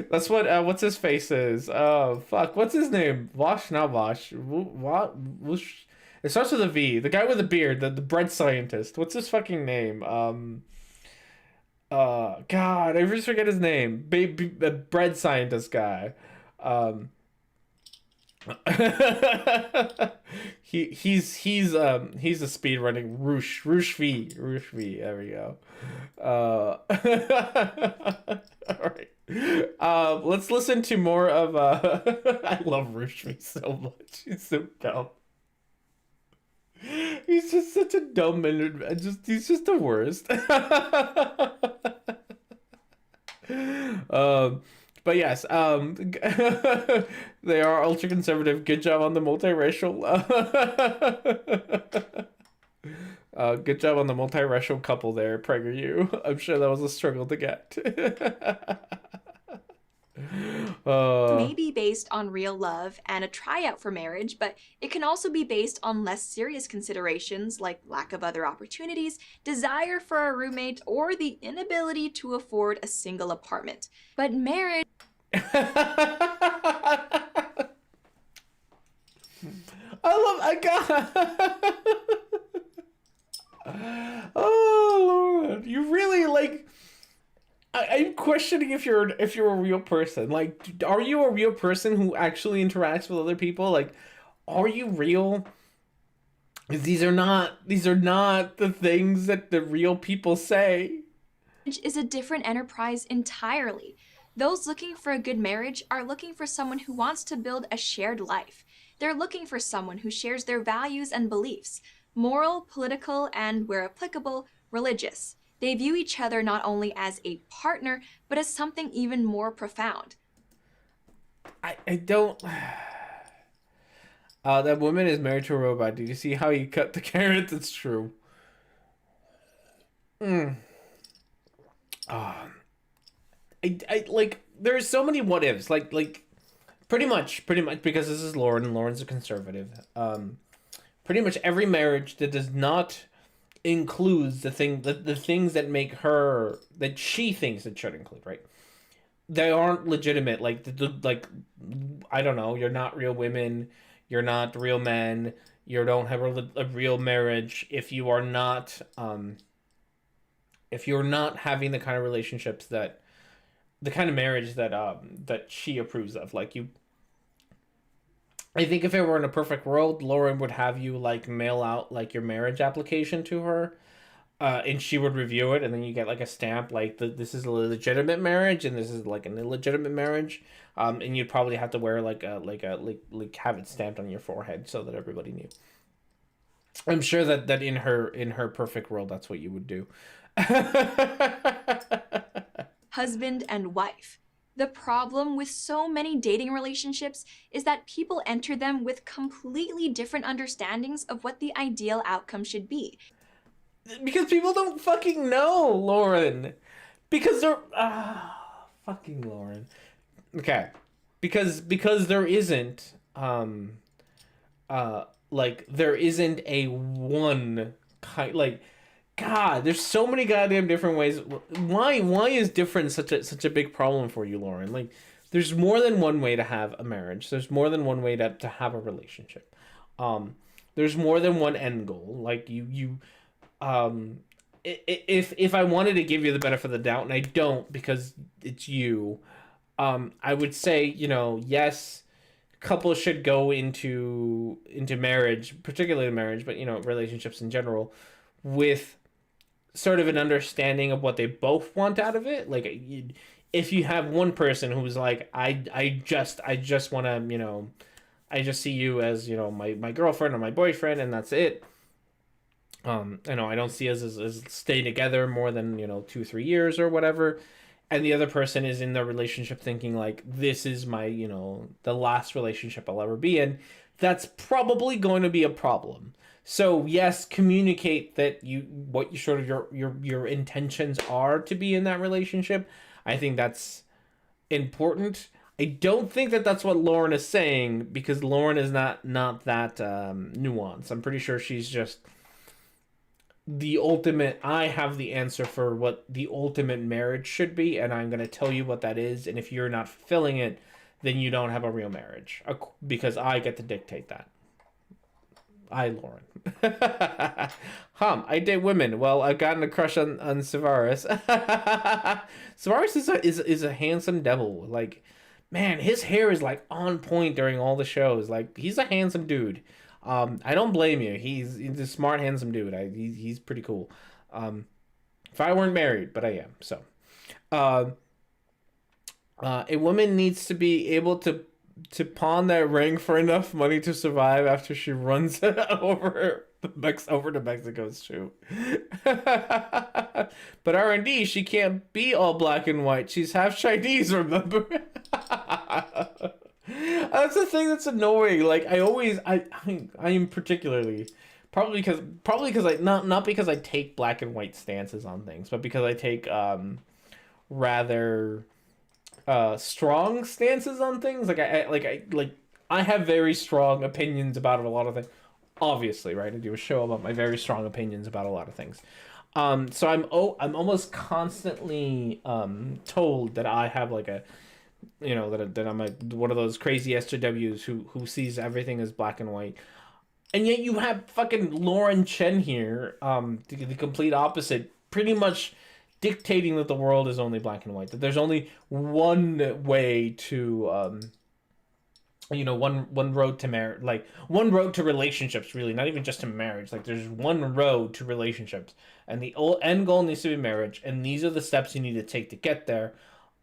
That's what what's his face is. Oh fuck, what's his name? Vosh, not Vosh. What? It starts with a V. The guy with the beard, the bread scientist. What's his fucking name? God, I always forget his name. Bread scientist guy. He's a speed running Roosh V. There we go. All right. Let's listen to more of I love Rushmi so much. He's so dumb. He's just such a dumb and he's just the worst. um but yes, they are ultra conservative. Good job on the multiracial. Good job on the multiracial couple there, PragerU. I'm sure that was a struggle to get. May be based on real love and a tryout for marriage, but it can also be based on less serious considerations like lack of other opportunities, desire for a roommate, or the inability to afford a single apartment. But marriage I got oh Lord, you really like I'm questioning if you're a real person. Like, are you a real person who actually interacts with other people? Like, are you real? These are not the things that the real people say. is a different enterprise entirely. Those looking for a good marriage are looking for someone who wants to build a shared life. They're looking for someone who shares their values and beliefs, moral, political, and, where applicable, religious. They view each other not only as a partner, but as something even more profound. I don't. That woman is married to a robot. Did you see how he cut the carrots? It's true. I like. There's so many what ifs. Like, pretty much because this is Lauren. And Lauren's a conservative. Pretty much every marriage that does not includes the things that make her that she thinks it should include, right? They aren't legitimate. Like I don't know. You're not real women. You're not real men. You don't have a real marriage if you are not if you're not having the kind of relationships that the kind of marriage that she approves of. Like you, I think if it were in a perfect world, Lauren would have you like mail out like your marriage application to her, and she would review it, and then you get like a stamp like this is a legitimate marriage and this is like an illegitimate marriage, and you'd probably have to wear like have it stamped on your forehead so that everybody knew. I'm sure that in her perfect world, that's what you would do. Husband and wife. The problem with so many dating relationships is that people enter them with completely different understandings of what the ideal outcome should be. Because people don't fucking know, Lauren. Because they're fucking Lauren. Okay. Because there isn't like there isn't a one kind like God, there's so many goddamn different ways. Why is different such a big problem for you, Lauren? Like, there's more than one way to have a marriage. There's more than one way to have a relationship. There's more than one end goal. Like if I wanted to give you the benefit of the doubt, and I don't because it's you, I would say, yes, couples should go into marriage, particularly marriage, but relationships in general, with sort of an understanding of what they both want out of it. Like, if you have one person who's like, I just want to, I just see you as, my girlfriend or my boyfriend, and that's it. I don't see us as staying together more than 2-3 years or whatever. And the other person is in the relationship thinking like, this is my the last relationship I'll ever be in. That's probably going to be a problem. So yes, communicate that what you sort of your intentions are to be in that relationship. I think that's important. I don't think that that's what Lauren is saying, because Lauren is not that nuanced. I'm pretty sure she's just the ultimate. I have the answer for what the ultimate marriage should be, and I'm going to tell you what that is. And if you're not fulfilling it, then you don't have a real marriage, because I get to dictate that. Lauren. I date women. Well, I've gotten a crush on Savaris. Savaris is a handsome devil. Like, man, his hair is like on point during all the shows. Like, he's a handsome dude. I don't blame you. He's a smart, handsome dude. He's pretty cool. If I weren't married, but I am. So, A woman needs to be able to pawn that ring for enough money to survive after she runs over to Mexico. It's true. But R&D, she can't be all black and white. She's half Chinese, remember? That's the thing that's annoying. Like I am particularly probably because I not because I take black and white stances on things, but because I take rather strong stances on things. I have very strong opinions about a lot of things. Obviously, right? I do a show about my very strong opinions about a lot of things. So I'm almost constantly told that I have like a that I'm one of those crazy SJWs who sees everything as black and white. And yet you have fucking Lauren Chen here, the complete opposite, pretty much dictating that the world is only black and white. That there's only one way to, one road to marriage, like one road to relationships. Really, not even just to marriage. Like there's one road to relationships, and the end goal needs to be marriage. And these are the steps you need to take to get there.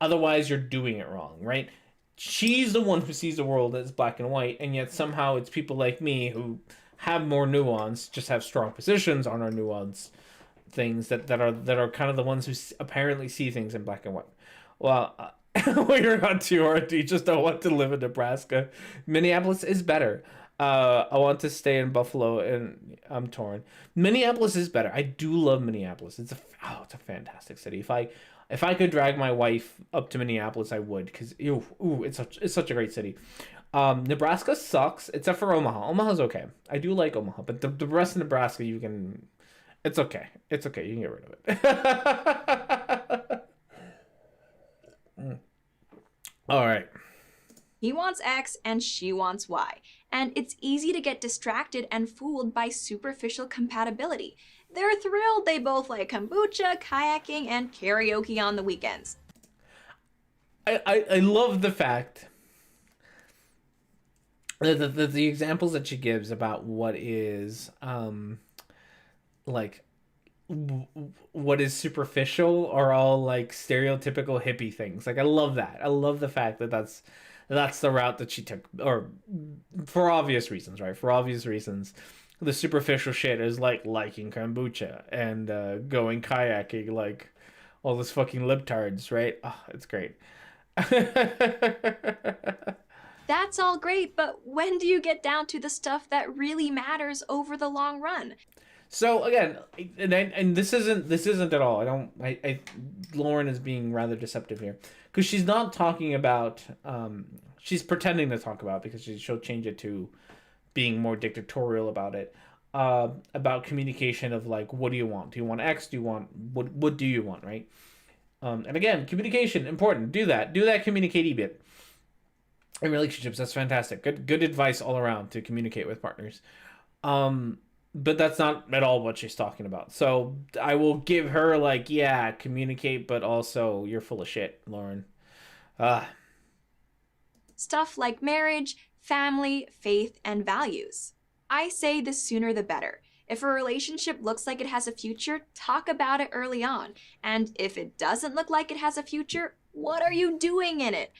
Otherwise, you're doing it wrong, right? She's the one who sees the world as black and white, and yet somehow it's people like me who have more nuance, just have strong positions on our nuance things that are kind of the ones who apparently see things in black and white. Well, we're not too hard. You just don't want to live in Nebraska. Minneapolis is better. I want to stay in Buffalo, and I'm torn. Minneapolis is better. I do love Minneapolis. It's a fantastic city. If I could drag my wife up to Minneapolis, I would, because it's such a great city. Nebraska sucks, except for Omaha. Omaha's okay. I do like Omaha, but the rest of Nebraska, it's okay. It's okay. You can get rid of it. All right. He wants X and she wants Y. And it's easy to get distracted and fooled by superficial compatibility. They're thrilled they both like kombucha, kayaking, and karaoke on the weekends. I love the fact that the examples that she gives about what is like what is superficial are all like stereotypical hippie things. Like I love that. I love the fact that that's the route that she took, or for obvious reasons, right? For obvious reasons, the superficial shit is like liking kombucha and going kayaking, like all those fucking libtards, right? Oh, it's great. That's all great, but when do you get down to the stuff that really matters over the long run? So again, and this isn't at all. Lauren is being rather deceptive here because she's not talking about. She's pretending to talk about because she'll change it to being more dictatorial about it. About communication of like, what do you want? Do you want X? Do you want what do you want? Right. And again, communication important. Do that. Do that. Communicate a bit. In relationships, that's fantastic. Good advice all around to communicate with partners. But that's not at all what she's talking about. So I will give her like, yeah, communicate, but also you're full of shit, Lauren. Uh, Stuff like marriage, family, faith, and values. I say the sooner the better. If a relationship looks like it has a future, talk about it early on. And if it doesn't look like it has a future, what are you doing in it?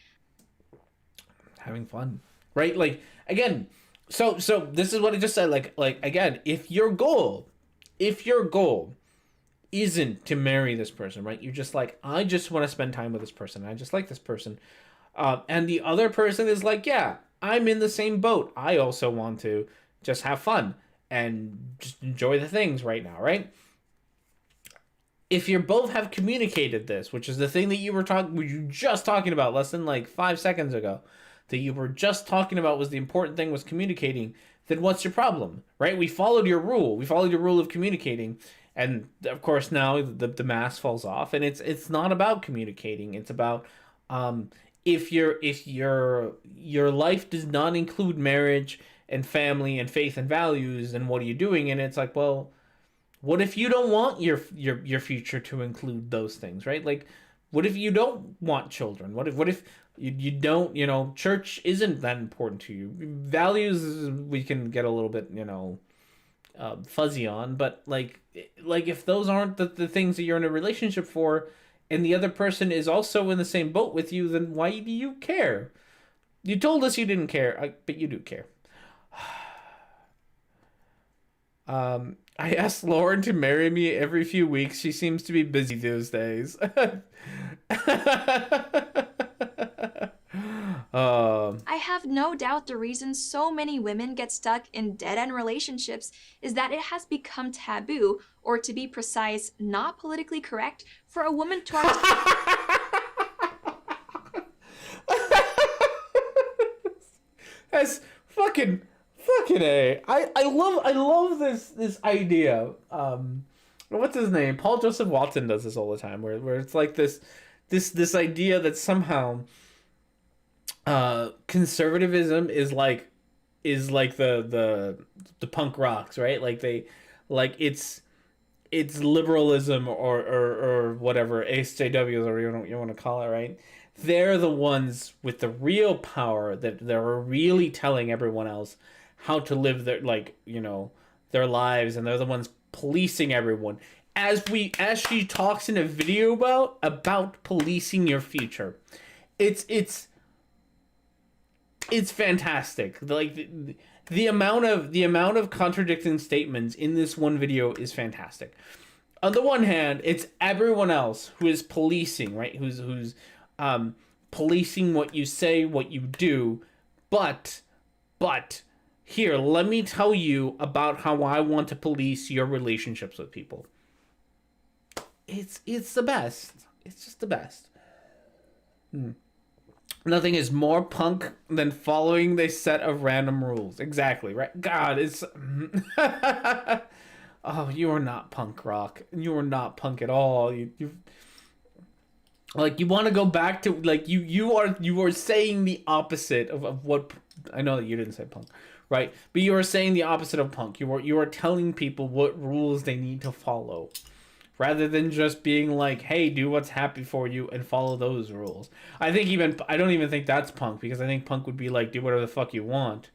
Having fun, right? Like again, so this is what I just said. Like again, if your goal isn't to marry this person, right? You're just like, I just want to spend time with this person. I just like this person, and the other person is like, yeah, I'm in the same boat. I also want to just have fun and just enjoy the things right now, right? If you both have communicated this, which is the thing that you were just talking about less than like 5 seconds ago, that you were just talking about was the important thing was communicating, then what's your problem, right? We followed your rule. We followed your rule of communicating. And of course now the mask falls off, and it's not about communicating. It's about if your life does not include marriage and family and faith and values, then what are you doing? And it's like, well, what if you don't want your future to include those things, right? Like, what if you don't want children? What if you don't, church isn't that important to you? Values we can get a little bit, fuzzy on, but like if those aren't the things that you're in a relationship for, and the other person is also in the same boat with you, then why do you care? You told us you didn't care, but you do care. I asked Lauren to marry me every few weeks. She seems to be busy those days. I have no doubt the reason so many women get stuck in dead-end relationships is that it has become taboo, or to be precise, not politically correct, for a woman to That's fucking A. I love this idea. What's his name? Paul Joseph Watson does this all the time, where it's like this idea that somehow conservatism is like the punk rocks, right? Like it's liberalism or whatever ACJWs or you want to call it, right? They're the ones with the real power that they're really telling everyone else how to live their their lives, and they're the ones policing everyone. As she talks in a video about policing your future, it's fantastic. Like the amount of contradicting statements in this one video is fantastic. On the one hand, it's everyone else who is policing, right? Who's policing what you say, what you do, but here, let me tell you about how I want to police your relationships with people. It's the best. It's just the best. Nothing is more punk than following the set of random rules. Exactly, right? God, it's... Oh, you are not punk rock. You are not punk at all. You like, you want to go back to, like, you are saying the opposite of what... I know that you didn't say punk, right? But you are saying the opposite of punk. You are telling people what rules they need to follow, rather than just being like, hey, do what's happy for you and follow those rules. I don't even think that's punk, because I think punk would be like, do whatever the fuck you want,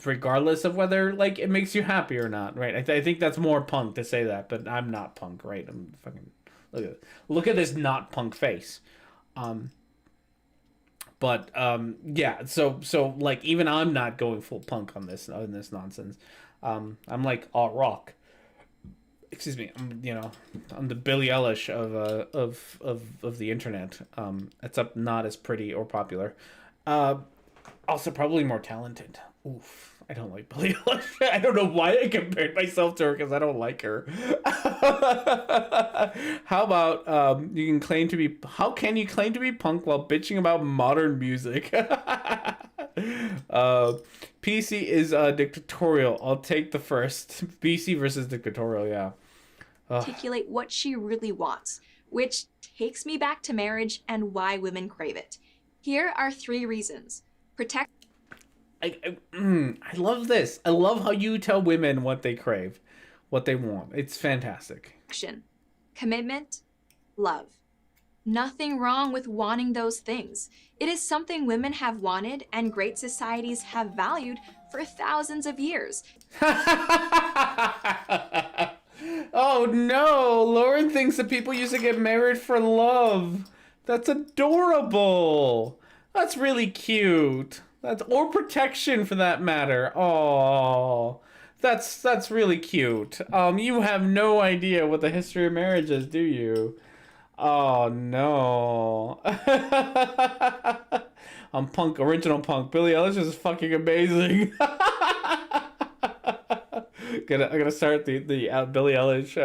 regardless of whether, like, it makes you happy or not, right? I think that's more punk to say that, but I'm not punk, right? I'm fucking... Look at this not punk face. Yeah, so like, even I'm not going full punk on this nonsense. I'm like alt rock. Excuse me. I'm the Billie Eilish of the internet. Except not as pretty or popular. Also probably more talented. Oof. I don't like Billie Eilish. I don't know why I compared myself to her, because I don't like her. How about how can you claim to be punk while bitching about modern music? PC is dictatorial. I'll take the first. PC versus dictatorial, yeah. articulate what she really wants, which takes me back to marriage and why women crave it. Here are 3 reasons. Protect. I love this. I love how you tell women what they crave, what they want. It's fantastic. Commitment, love. Nothing wrong with wanting those things. It is something women have wanted and great societies have valued for thousands of years. Oh no, Lauren thinks that people used to get married for love. That's adorable. That's really cute. Or protection, for that matter. Oh, that's really cute. You have no idea what the history of marriage is, do you? Oh no. I'm punk, original punk. Billie Eilish is fucking amazing. I'm gonna start the Billie Eilish.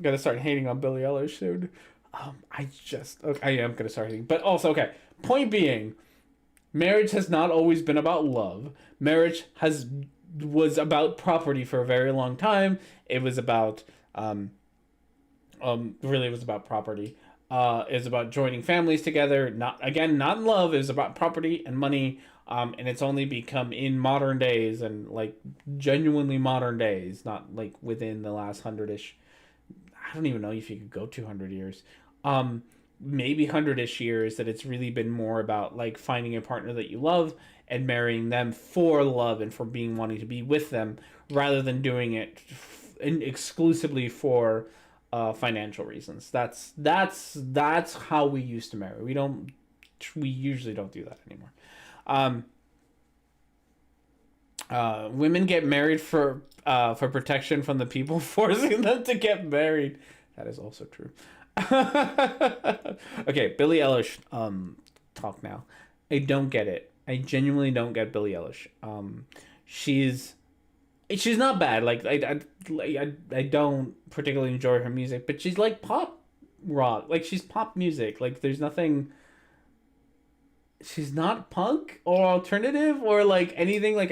Gonna start hating on Billie Eilish soon. I am gonna start hating, but also, okay. Point being, marriage has not always been about love. Marriage was about property for a very long time. It was about really, it was about property. It was about joining families together. Not in love. It was about property and money. And it's only become in modern days, and like genuinely modern days, not like within the last 100-ish. I don't even know if you could go 200 years. Maybe 100-ish years, that it's really been more about like finding a partner that you love and marrying them for love and for wanting to be with them, rather than doing it exclusively for financial reasons. That's how we used to marry. We usually don't do that anymore. Um, Women get married for protection from the people forcing them to get married. That is also true. Okay, Billie Eilish. Talk now. I don't get it. I genuinely don't get Billie Eilish. She's she's not bad. Like I don't particularly enjoy her music, but she's like pop rock. Like she's pop music. Like there's nothing. She's not punk or alternative or like anything. Like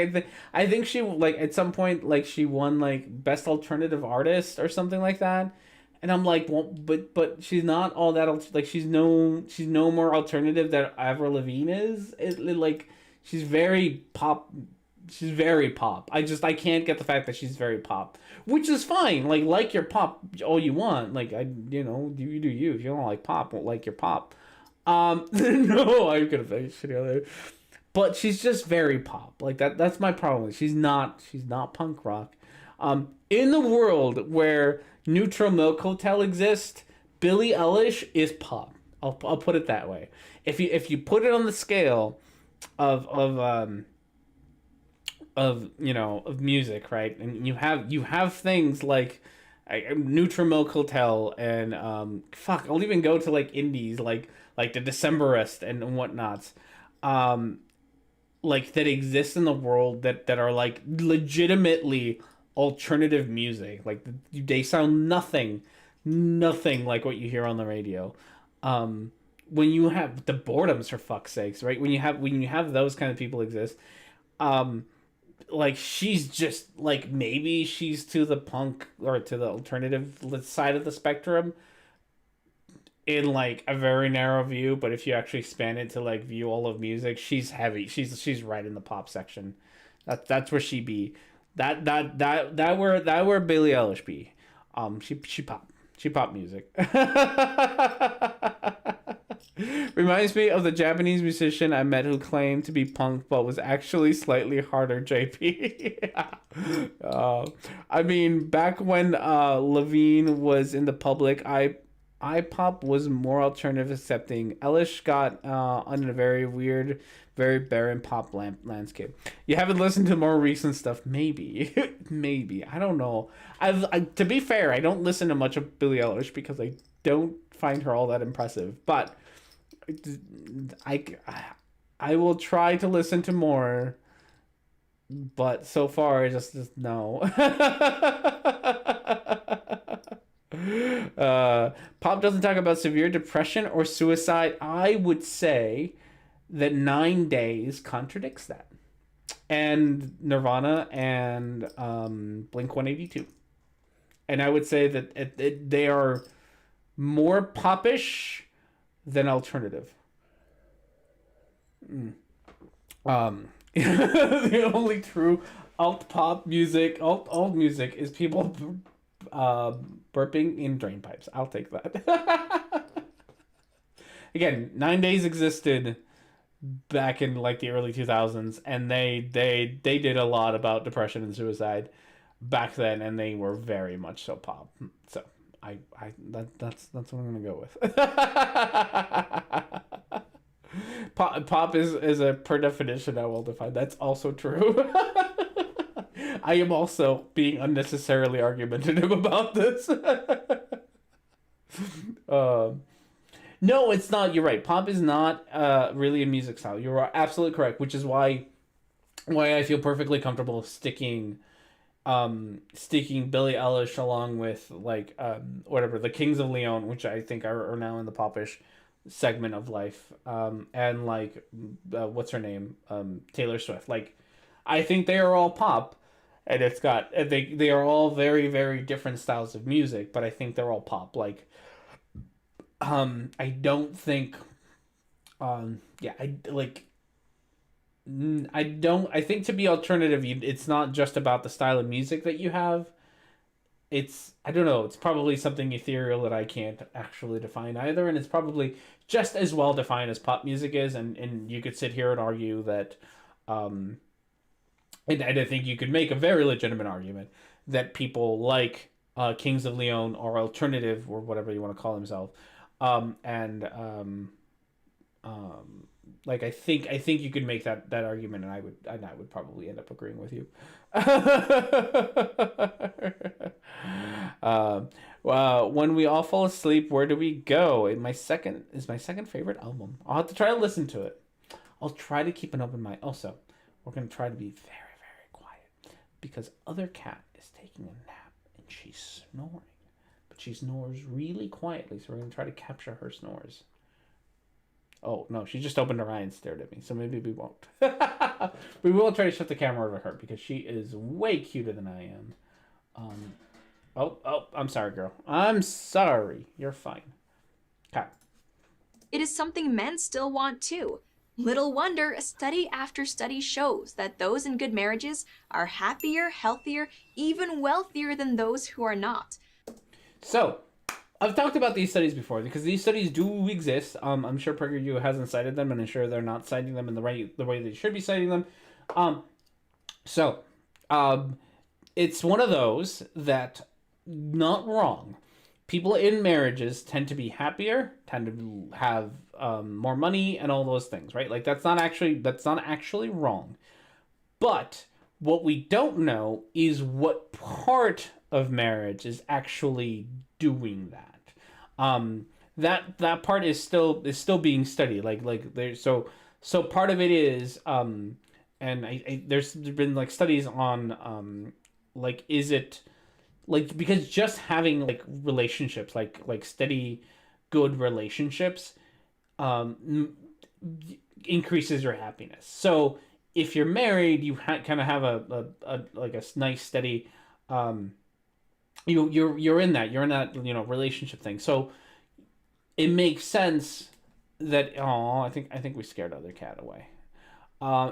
I think she like at some point like she won like best alternative artist or something like that. And I'm like, well, but she's not all that like she's no more alternative than Avril Lavigne is. Like she's very pop. She's very pop. I can't get the fact that she's very pop, which is fine. Like your pop all you want. Like you do you. If you don't like pop, won't like your pop. No, I'm gonna say shitty on there. But she's just very pop. Like that's my problem. She's not punk rock. In the world where Neutral Milk Hotel exists, Billie Eilish is pop. I'll put it that way. If you put it on the scale of of music, right? And you have things like Neutral Milk Hotel and fuck, I'll even go to like indies like the Decemberist and whatnots, like that exist in the world that are like legitimately alternative music. Like they sound nothing like what you hear on the radio. When you have the Boredoms, for fuck's sakes, right? When you have those kind of people exist, like she's just like maybe she's to the punk or to the alternative side of the spectrum in like a very narrow view, but if you actually span it to like view all of music, she's heavy. She's right in the pop section. That's where she be. That where Billie Eilish be. She pop music. Reminds me of the Japanese musician I met who claimed to be punk but was actually slightly harder. JP. I mean, back when Levine was in the public, I-pop was more alternative accepting. Elish got on a very weird, very barren pop landscape. You haven't listened to more recent stuff, maybe, maybe. I don't know. To be fair, I don't listen to much of Billie Eilish because I don't find her all that impressive. But I will try to listen to more. But so far, just no. Pop doesn't talk about severe depression or suicide. I would say that 9 Days contradicts that, and Nirvana and Blink 182, and I would say that they are more popish than alternative. The only true alt music is people burping in drain pipes. I'll take that. Again, 9 Days existed back in like the early 2000s, and they did a lot about depression and suicide back then, and they were very much so pop. So that's what I'm gonna go with. Pop is a per definition I will define. That's also true. I am also being unnecessarily argumentative about this. No, it's not. You're right. Pop is not really a music style. You're absolutely correct, which is why I feel perfectly comfortable sticking Billie Eilish along with like whatever the Kings of Leon, which I think are now in the popish segment of life, and like what's her name, Taylor Swift. Like I think they are all pop. And they are all very, very different styles of music, but I think they're all pop. Like, I don't think, I think to be alternative, it's not just about the style of music that you have. I don't know, it's probably something ethereal that I can't actually define either, and it's probably just as well defined as pop music is, and you could sit here and argue that, and I think you could make a very legitimate argument that people like Kings of Leon or alternative or whatever you want to call himself. And like I think you could make that argument, and I would probably end up agreeing with you. When we all fall asleep, where do we go? My second favorite album. I'll have to try to listen to it. I'll try to keep an open mind. Also, we're gonna try to be very, very quiet because other cat is taking a nap and she's snoring, but she snores really quietly. So we're gonna try to capture her snores. Oh no, she just opened her eye and stared at me. So maybe we won't. We will try to shut the camera over her because she is way cuter than I am. Oh, I'm sorry, girl. I'm sorry. You're fine. Okay. It is something men still want too. Little wonder, study after study shows that those in good marriages are happier, healthier, even wealthier than those who are not. So, I've talked about these studies before because these studies do exist. I'm sure PragerU hasn't cited them, and I'm sure they're not citing them in the way they should be citing them. So, it's one of those that, not wrong, people in marriages tend to be happier, tend to have more money, and all those things, right? Like that's not actually wrong. But what we don't know is what part of marriage is actually doing that. That part is still being studied. Like there's so part of it is and there's been like studies on like is it like because just having like relationships like steady good relationships increases your happiness. So if you're married, you kind of have a like a nice steady you're in that relationship thing. So it makes sense that I think we scared other cat away.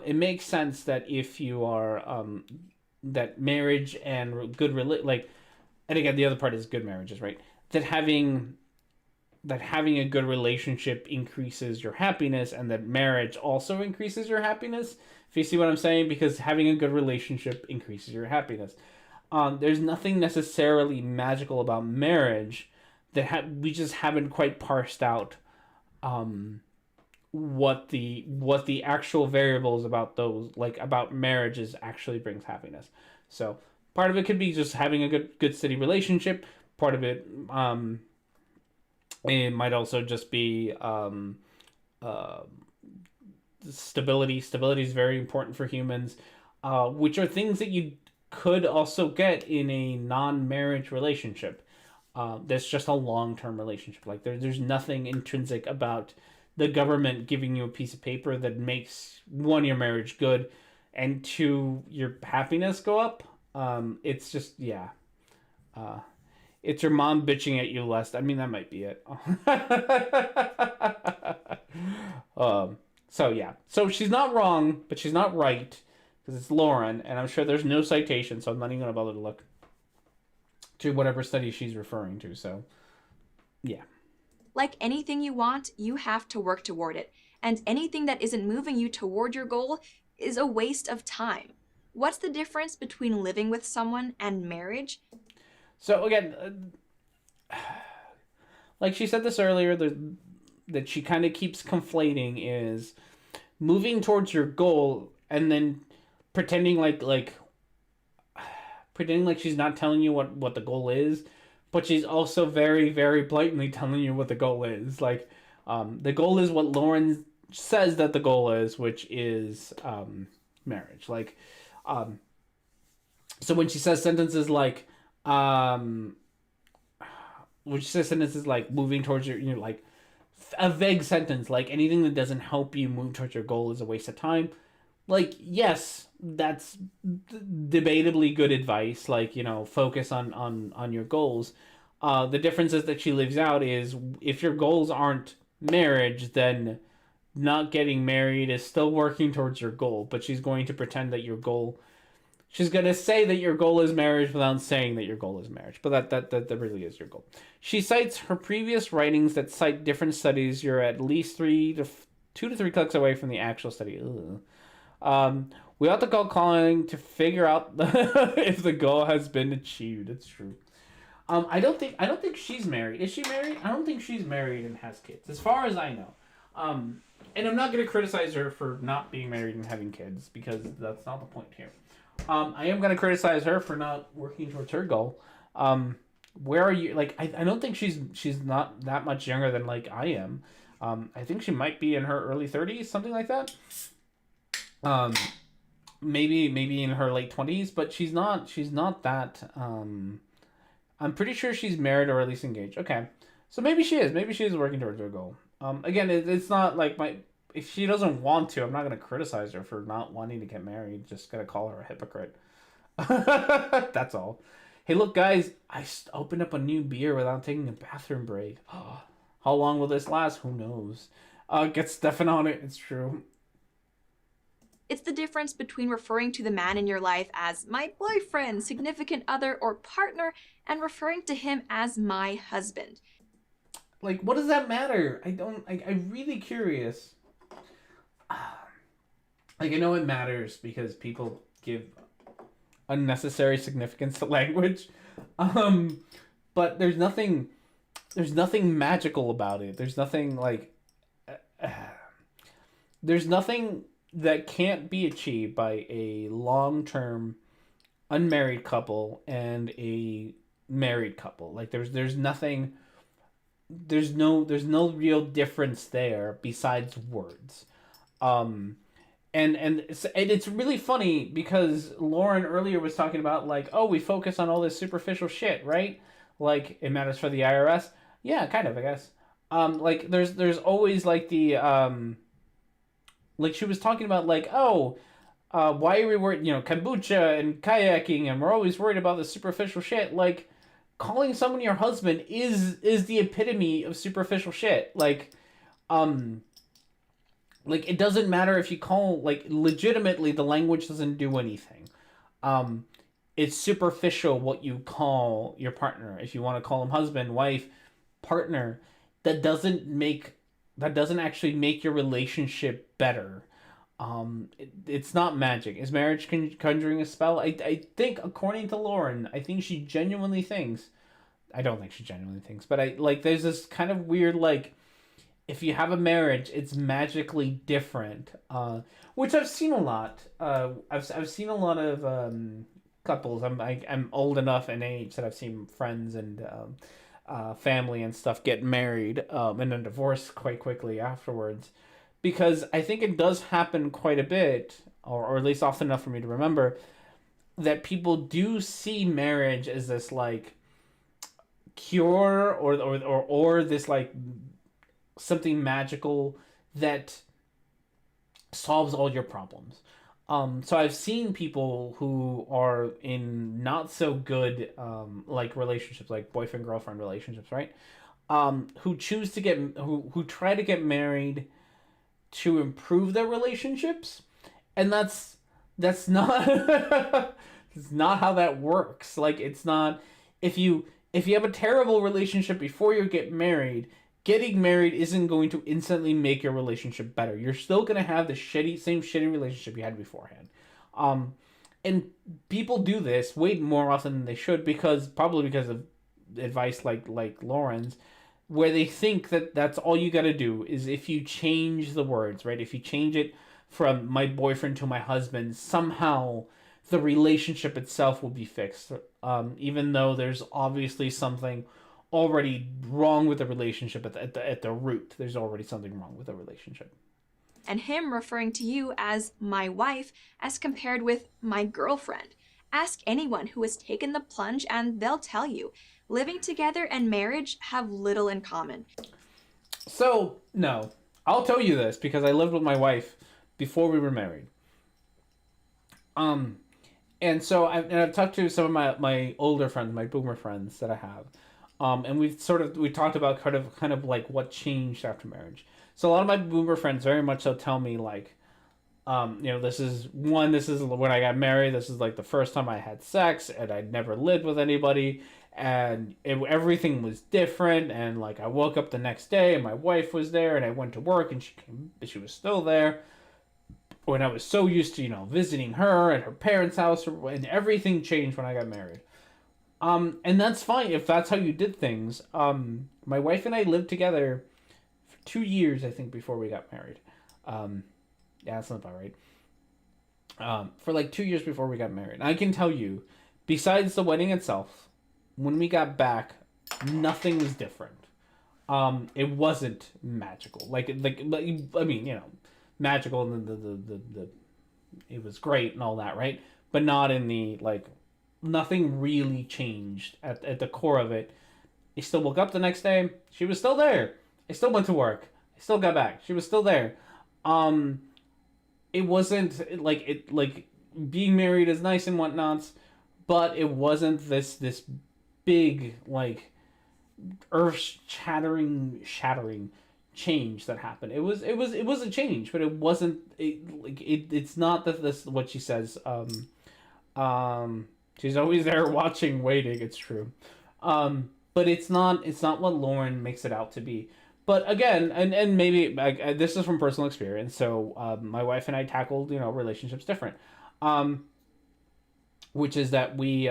It makes sense that if you are that marriage and good like, and again the other part is good marriages, right? That having a good relationship increases your happiness, and that marriage also increases your happiness. If you see what I'm saying, because having a good relationship increases your happiness. There's nothing necessarily magical about marriage that we just haven't quite parsed out what the actual variables about those like about marriages actually brings happiness. So part of it could be just having a good steady relationship. Part of it it might also just be stability. Stability is very important for humans, which are things that you could also get in a non-marriage relationship. That's just a long-term relationship. Like there's nothing intrinsic about the government giving you a piece of paper that makes one, your marriage good, and two, your happiness go up. It's just it's your mom bitching at you less. I mean, that might be it. So yeah. So she's not wrong, but she's not right because it's Lauren, and I'm sure there's no citation, so I'm not even gonna bother to look to whatever study she's referring to. So yeah. Like anything you want, you have to work toward it, and anything that isn't moving you toward your goal is a waste of time. What's the difference between living with someone and marriage? So again, like she said this earlier, that she kind of keeps conflating is moving towards your goal and then pretending like she's not telling you what the goal is, but she's also very, very blatantly telling you what the goal is. Like the goal is what Lauren says that the goal is, which is marriage. Like so when she says sentences like moving towards your, like a vague sentence like anything that doesn't help you move towards your goal is a waste of time. Like, yes, that's debatably good advice. Like, focus on your goals. The difference is that she lives out is if your goals aren't marriage, then not getting married is still working towards your goal. But she's going to pretend that your goal. She's going to say that your goal is marriage without saying that your goal is marriage. But that really is your goal. She cites her previous writings that cite different studies. You're at least 2 to 3 clicks away from the actual study. Ugh. We ought to call calling to figure out if the goal has been achieved. It's true. I don't think she's married. Is she married? I don't think she's married and has kids, as far as I know. And I'm not going to criticize her for not being married and having kids, because that's not the point here. I am going to criticize her for not working towards her goal. Where are you? Like, I don't think she's not that much younger than like I am. I think she might be in her early 30s, something like that. Maybe in her late 20s, but she's not that. I'm pretty sure she's married or at least engaged. Okay, so maybe she is working towards her goal. Again, it's not like if she doesn't want to, I'm not gonna criticize her for not wanting to get married. Just gonna call her a hypocrite. That's all. Hey, look, guys, I opened up a new beer without taking a bathroom break. How long will this last? Who knows? Get Stefan on it. It's true. It's the difference between referring to the man in your life as my boyfriend, significant other, or partner, and referring to him as my husband. Like, what does that matter? I'm really curious. Like, I know it matters because people give unnecessary significance to language. But there's nothing magical about it. There's nothing like there's nothing that can't be achieved by a long-term unmarried couple and a married couple. Like there's nothing there's no real difference there besides words. And it's really funny because Lauren earlier was talking about like, oh, we focus on all this superficial shit, right? Like it matters for the IRS. Yeah, kind of, I guess. Like there's always like the like she was talking about like, oh, why are we worried, kombucha and kayaking, and we're always worried about the superficial shit. Like calling someone your husband is the epitome of superficial shit. Like it doesn't matter if you call, like, legitimately the language doesn't do anything. It's superficial what you call your partner. If you want to call him husband, wife, partner, that doesn't actually make your relationship better. It's not magic. Is marriage conjuring a spell? I think, according to Lauren, I think she genuinely thinks. I don't think she genuinely thinks, but there's this kind of weird, like, if you have a marriage, it's magically different, which I've seen a lot. I've seen a lot of couples. I'm old enough in age that I've seen friends and family and stuff get married and then divorce quite quickly afterwards, because I think it does happen quite a bit, or at least often enough for me to remember, that people do see marriage as this like cure or this like something magical that solves all your problems. So I've seen people who are in not so good like relationships, like boyfriend girlfriend relationships, right? Who choose to get who try to get married to improve their relationships, and that's not it's not how that works. Like it's not if you have a terrible relationship before you get married, getting married isn't going to instantly make your relationship better. You're still going to have the same shitty relationship you had beforehand. And people do this way more often than they should, probably because of advice like Lauren's, where they think that that's all you got to do is if you change the words, right? If you change it from my boyfriend to my husband, somehow the relationship itself will be fixed. Even though there's obviously something already wrong with the relationship at the root. There's already something wrong with the relationship. And him referring to you as my wife as compared with my girlfriend. Ask anyone who has taken the plunge and they'll tell you, living together and marriage have little in common. So, no. I'll tell you this because I lived with my wife before we were married. And so I've talked to some of my older friends, my boomer friends that I have. And we talked about kind of like what changed after marriage. So a lot of my boomer friends very much so tell me like, this is when I got married. This is like the first time I had sex, and I'd never lived with anybody, and everything was different. And like I woke up the next day, and my wife was there, and I went to work, and she was still there. When I was so used to visiting her at her parents' house, and everything changed when I got married. And that's fine if that's how you did things. My wife and I lived together for 2 years, I think, before we got married. Yeah, that's not about right. For like 2 years before we got married. And I can tell you, besides the wedding itself, when we got back, nothing was different. It wasn't magical. I mean, magical and the it was great and all that, right? But not in the like, nothing really changed at the core of it. I still woke up the next day. She was still there. I still went to work. I still got back. She was still there. It wasn't like being married is nice and whatnot, but it wasn't this big like earth shattering change that happened. It was a change, but it wasn't it's not that this what she says. She's always there watching, waiting. It's true, but it's not what Lauren makes it out to be. But again, and maybe this is from personal experience. So my wife and I tackled relationships different, which is that we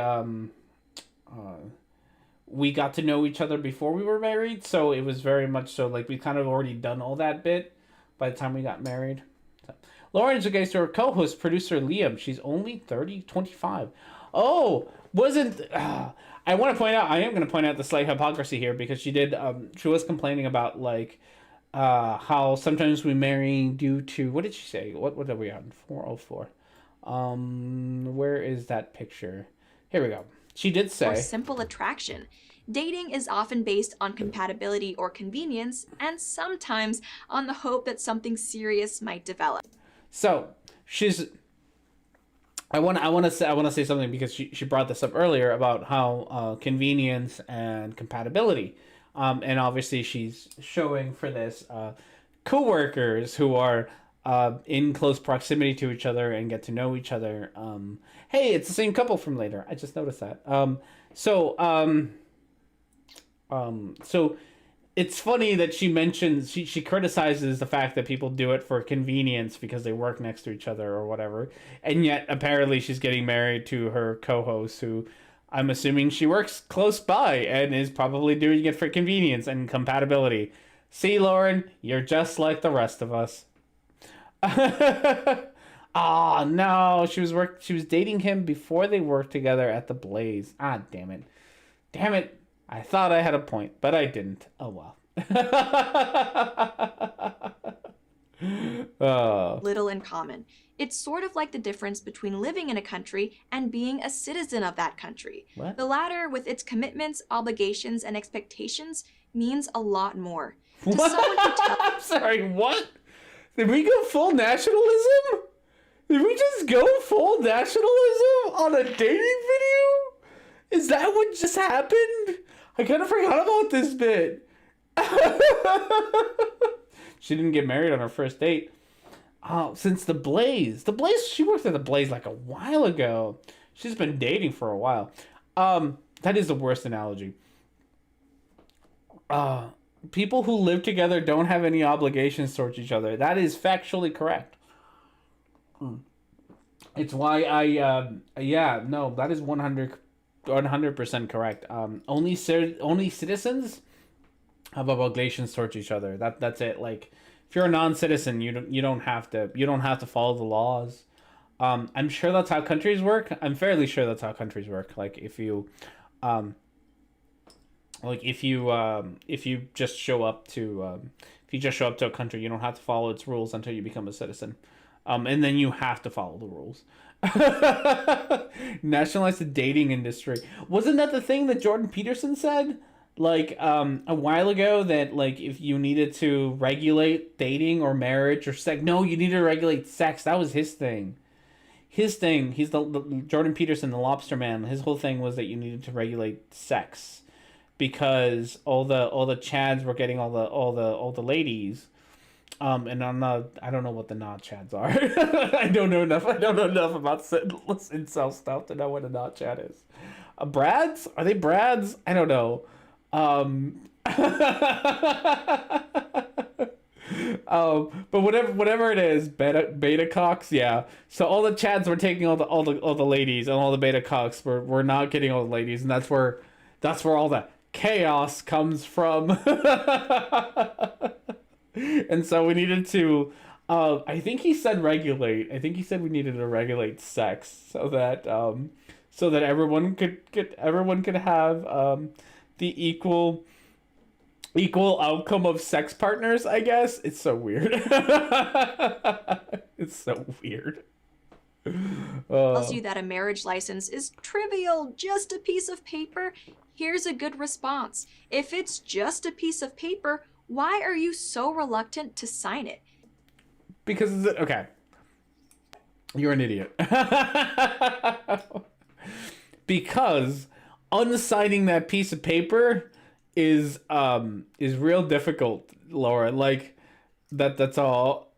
got to know each other before we were married. So it was very much so like we kind of already done all that bit by the time we got married. So, Lauren's against her co-host producer Liam. She's only 25. Oh, wasn't I want to point out, I am going to point out the slight hypocrisy here because she did she was complaining about like how sometimes we marry due to, what did she say? What are we on? 404. Where is that picture? Here we go. She did say, or simple attraction. Dating is often based on compatibility or convenience, and sometimes on the hope that something serious might develop. So she's. I want to say something because she brought this up earlier about how convenience and compatibility, and obviously she's showing for this coworkers who are in close proximity to each other and get to know each other. Hey, it's the same couple from later. I just noticed that. So it's funny that she mentions she criticizes the fact that people do it for convenience because they work next to each other or whatever, and yet apparently she's getting married to her co-host who I'm assuming she works close by and is probably doing it for convenience and compatibility. See, Lauren, you're just like the rest of us. Ah, no, she was dating him before they worked together at the Blaze. Ah, damn it. I thought I had a point, but I didn't. Oh, well. Little in common. It's sort of like the difference between living in a country and being a citizen of that country. What? The latter, with its commitments, obligations, and expectations, means a lot more. To someone who I'm sorry, what? Did we go full nationalism? Did we just go full nationalism on a dating video? Is that what just happened? I kind of forgot about this bit. She didn't get married on her first date. Oh, since the Blaze. She worked at the Blaze like a while ago. She's been dating for a while. That is the worst analogy. People who live together don't have any obligations towards each other. That is factually correct. It's why that is 100% correct. Only citizens have obligations towards each other. That's it. Like, if you're a non-citizen, you don't have to follow the laws. I'm sure that's how countries work. I'm fairly sure that's how countries work. Like, if you just show up to a country, you don't have to follow its rules until you become a citizen. And then you have to follow the rules. Nationalize the dating industry. Wasn't that the thing that Jordan Peterson said? Like, a while ago, that, like, if you needed to regulate dating or marriage or sex... No, you need to regulate sex. That was his thing. He's the Jordan Peterson, the lobster man. His whole thing was that you needed to regulate sex. Because all the chads were getting all the ladies... and I don't know what the not chads are. I don't know enough about incel stuff to know what a not chat is. Brads? Are they brads? I don't know. But whatever it is, beta cocks, yeah. So all the chads were taking all the ladies, and all the beta cocks were not getting all the ladies, and that's where all the chaos comes from. And so we needed to, I think he said regulate. I think he said we needed to regulate sex so that everyone could have the equal outcome of sex partners, I guess. It's so weird. It's so weird. Tells you that a marriage license is trivial, just a piece of paper. Here's a good response. If it's just a piece of paper, why are you so reluctant to sign it? Because okay, you're an idiot. Because unsigning that piece of paper is real difficult, Laura. Like that's all.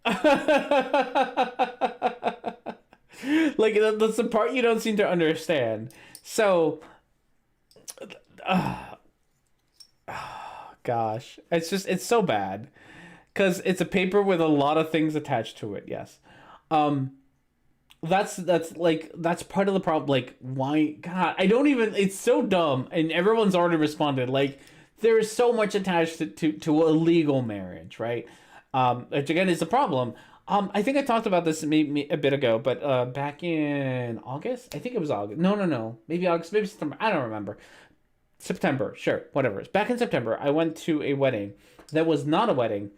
Like that's the part you don't seem to understand. So gosh, it's so bad because it's a paper with a lot of things attached to it. Yes. That's part of the problem. Like, why? God, I don't even. It's so dumb, and everyone's already responded. Like, there is so much attached to a legal marriage, right? Which again is the problem. I think I talked about this maybe a bit ago, but back in August, I think it was August. No, maybe August, maybe September. I don't remember. September, sure, whatever. Back in September, I went to a wedding that was not a wedding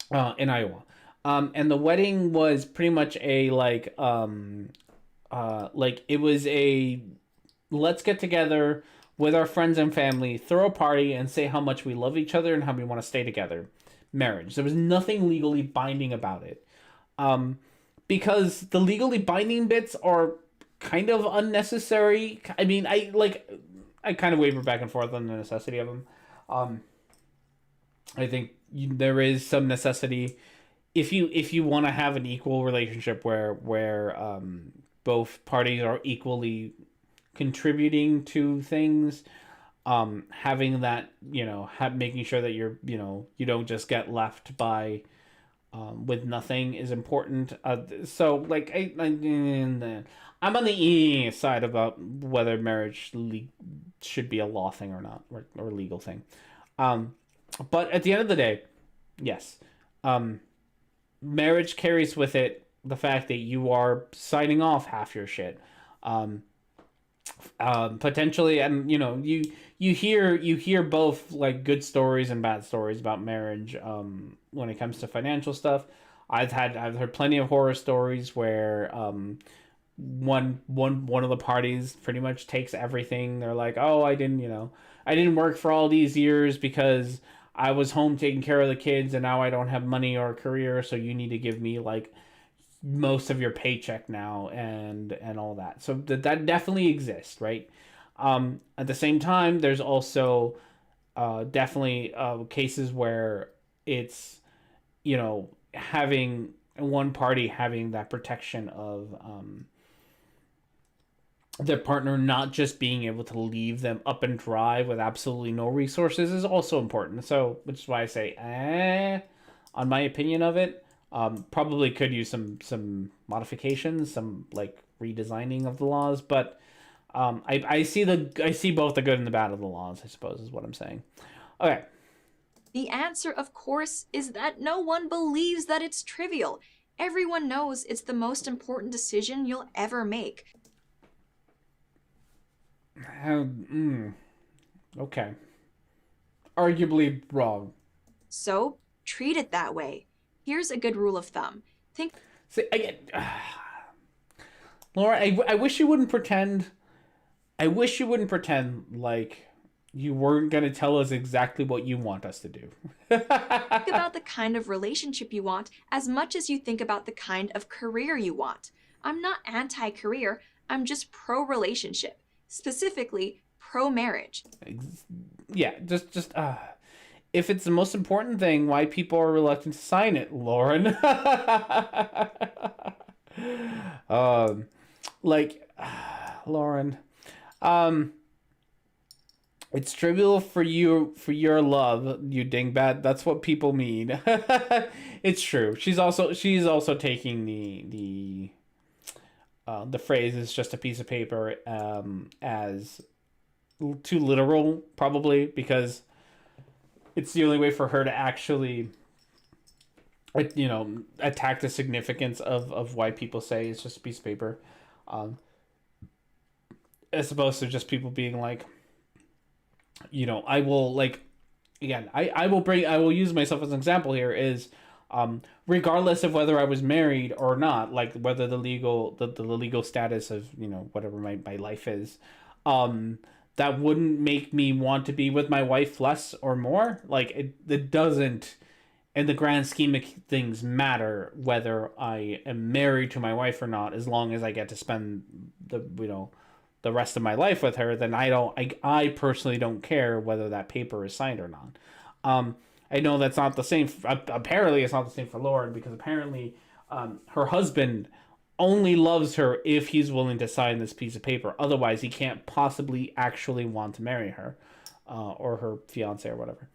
in Iowa. And the wedding was pretty much a like it was a let's get together with our friends and family, throw a party, and say how much we love each other and how we want to stay together. Marriage. There was nothing legally binding about it. Because the legally binding bits are kind of unnecessary. I mean, I kind of waver back and forth on the necessity of them. I think there is some necessity if you want to have an equal relationship where both parties are equally contributing to things, having that, making sure that you're, you don't just get left by with nothing is important. So like I'm on the E side about whether marriage should be a law thing or not, or a legal thing. But at the end of the day, yes, marriage carries with it the fact that you are signing off half your shit. Potentially, and you hear both like good stories and bad stories about marriage when it comes to financial stuff. I've heard plenty of horror stories where one of the parties pretty much takes everything. They're like, oh, I didn't work for all these years because I was home taking care of the kids, and now I don't have money or a career, so you need to give me like most of your paycheck now and all that. So that definitely exists, right? At the same time, there's also definitely cases where it's having one party having that protection of their partner not just being able to leave them up and dry with absolutely no resources is also important. So which is why I say on my opinion of it. Probably could use some modifications, some like redesigning of the laws, but I see both the good and the bad of the laws, I suppose is what I'm saying. Okay. The answer, of course, is that no one believes that it's trivial. Everyone knows it's the most important decision you'll ever make. Okay. Arguably wrong. So, treat it that way. Here's a good rule of thumb. See, Laura, I wish you wouldn't pretend. I wish you wouldn't pretend like you weren't going to tell us exactly what you want us to do. Think about the kind of relationship you want as much as you think about the kind of career you want. I'm not anti-career, I'm just pro-relationship. Specifically, pro-marriage. Yeah, just if it's the most important thing, why people are reluctant to sign it, Lauren? Lauren. It's trivial for your love, you dingbat. That's what people mean. It's true. She's also taking the phrase is just a piece of paper as too literal, probably because it's the only way for her to actually, attack the significance of why people say it's just a piece of paper, as opposed to just people being like, I will, like, again, I will use myself as an example here is, regardless of whether I was married or not, like whether the legal status of, whatever my life is, that wouldn't make me want to be with my wife less or more. Like it doesn't, in the grand scheme of things, matter whether I am married to my wife or not, as long as I get to spend the rest of my life with her. Then I personally don't care whether that paper is signed or not. I know that's not the same. Apparently, it's not the same for Lauren, because apparently, her husband only loves her if he's willing to sign this piece of paper. Otherwise, he can't possibly actually want to marry her, or her fiance or whatever.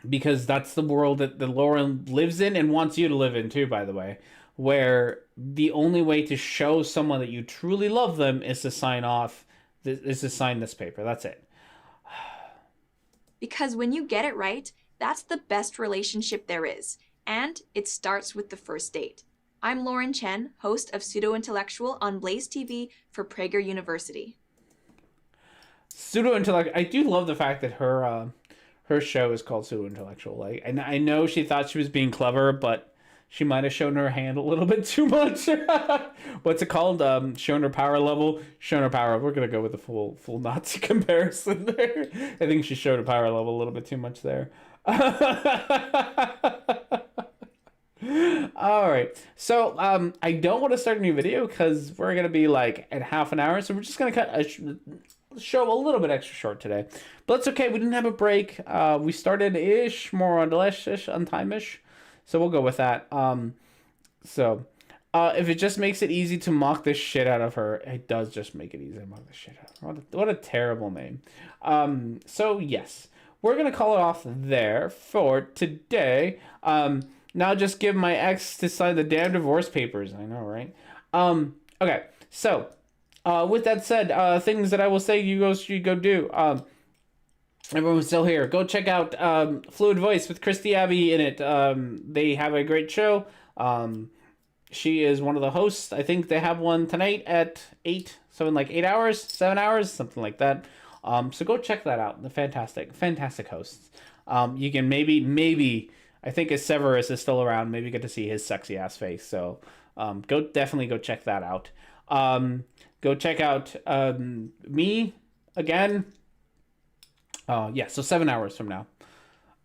Because that's the world that Lauren lives in and wants you to live in too, by the way, where the only way to show someone that you truly love them is to sign this paper. That's it. Because when you get it right, that's the best relationship there is. And it starts with the first date. I'm Lauren Chen, host of Pseudo Intellectual on Blaze TV for Prager University. Pseudo Intellectual. I do love the fact that her show is called Pseudo Intellectual. Like, and I know she thought she was being clever, but she might have shown her hand a little bit too much. What's it called? Shown her power level. Shown her power. We're gonna go with the full Nazi comparison there. I think she showed her power level a little bit too much there. All right. So I don't want to start a new video because we're gonna be like at half an hour, so we're just gonna cut a show a little bit extra short today. But it's okay. We didn't have a break. We started ish, more on ish, on time-ish. So we'll go with that. If it just makes it easy to mock the shit out of her, it does just make it easy to mock the shit out of her. What a terrible name. So yes, we're going to call it off there for today. Now just give my ex to sign the damn divorce papers. I know, right? Okay, so with that said, things that I will say you go do. Everyone's still here. Go check out Fluid Voice with Christy Abbey in it. They have a great show. She is one of the hosts. I think they have one tonight at 8. So in like 8 hours, 7 hours, something like that. So go check that out. The fantastic hosts. You can maybe, I think as Severus is still around, maybe get to see his sexy ass face. So definitely go check that out. Go check out me again. So 7 hours from now.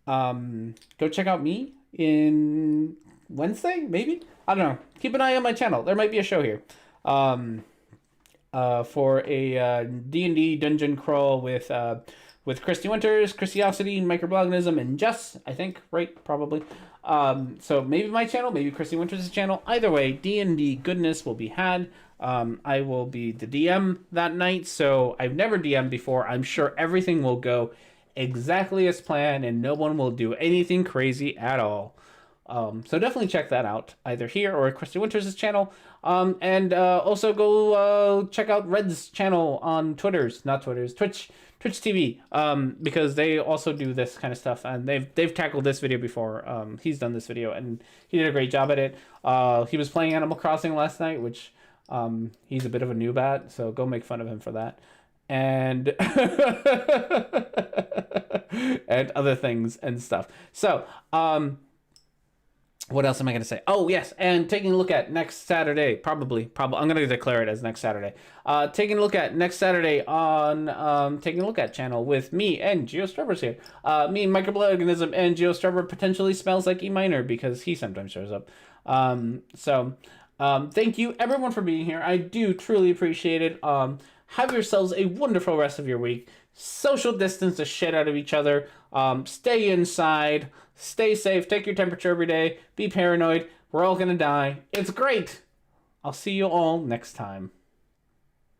Go check out me in Wednesday, maybe? I don't know. Keep an eye on my channel. There might be a show here. For a D&D dungeon crawl with Christy Winters, Christiosity, Microbloganism, and Jess, I think, right? Probably. So maybe my channel, maybe Christy Winters' channel. Either way, D&D goodness will be had. I will be the DM that night, so I've never DM'd before. I'm sure everything will go exactly as planned, and no one will do anything crazy at all. So definitely check that out, either here or Christy Winters' channel. And also go check out Red's channel on Twitch TV, because they also do this kind of stuff, and they've tackled this video before. He's done this video, and he did a great job at it. He was playing Animal Crossing last night, which he's a bit of a noob at, so go make fun of him for that. And and other things and stuff. So, what else am I going to say? Oh, yes, and taking a look at next Saturday, probably, I'm going to declare it as next Saturday. Taking a look at next Saturday on Taking a Look At channel with me and GeoStrubber's here. Me, Microbloganism, and GeoStrubber potentially smells like E minor because he sometimes shows up. Thank you, everyone, for being here. I do truly appreciate it. Have yourselves a wonderful rest of your week. Social distance the shit out of each other. Stay inside. Stay safe. Take your temperature every day. Be paranoid. We're all gonna die. It's great. I'll see you all next time.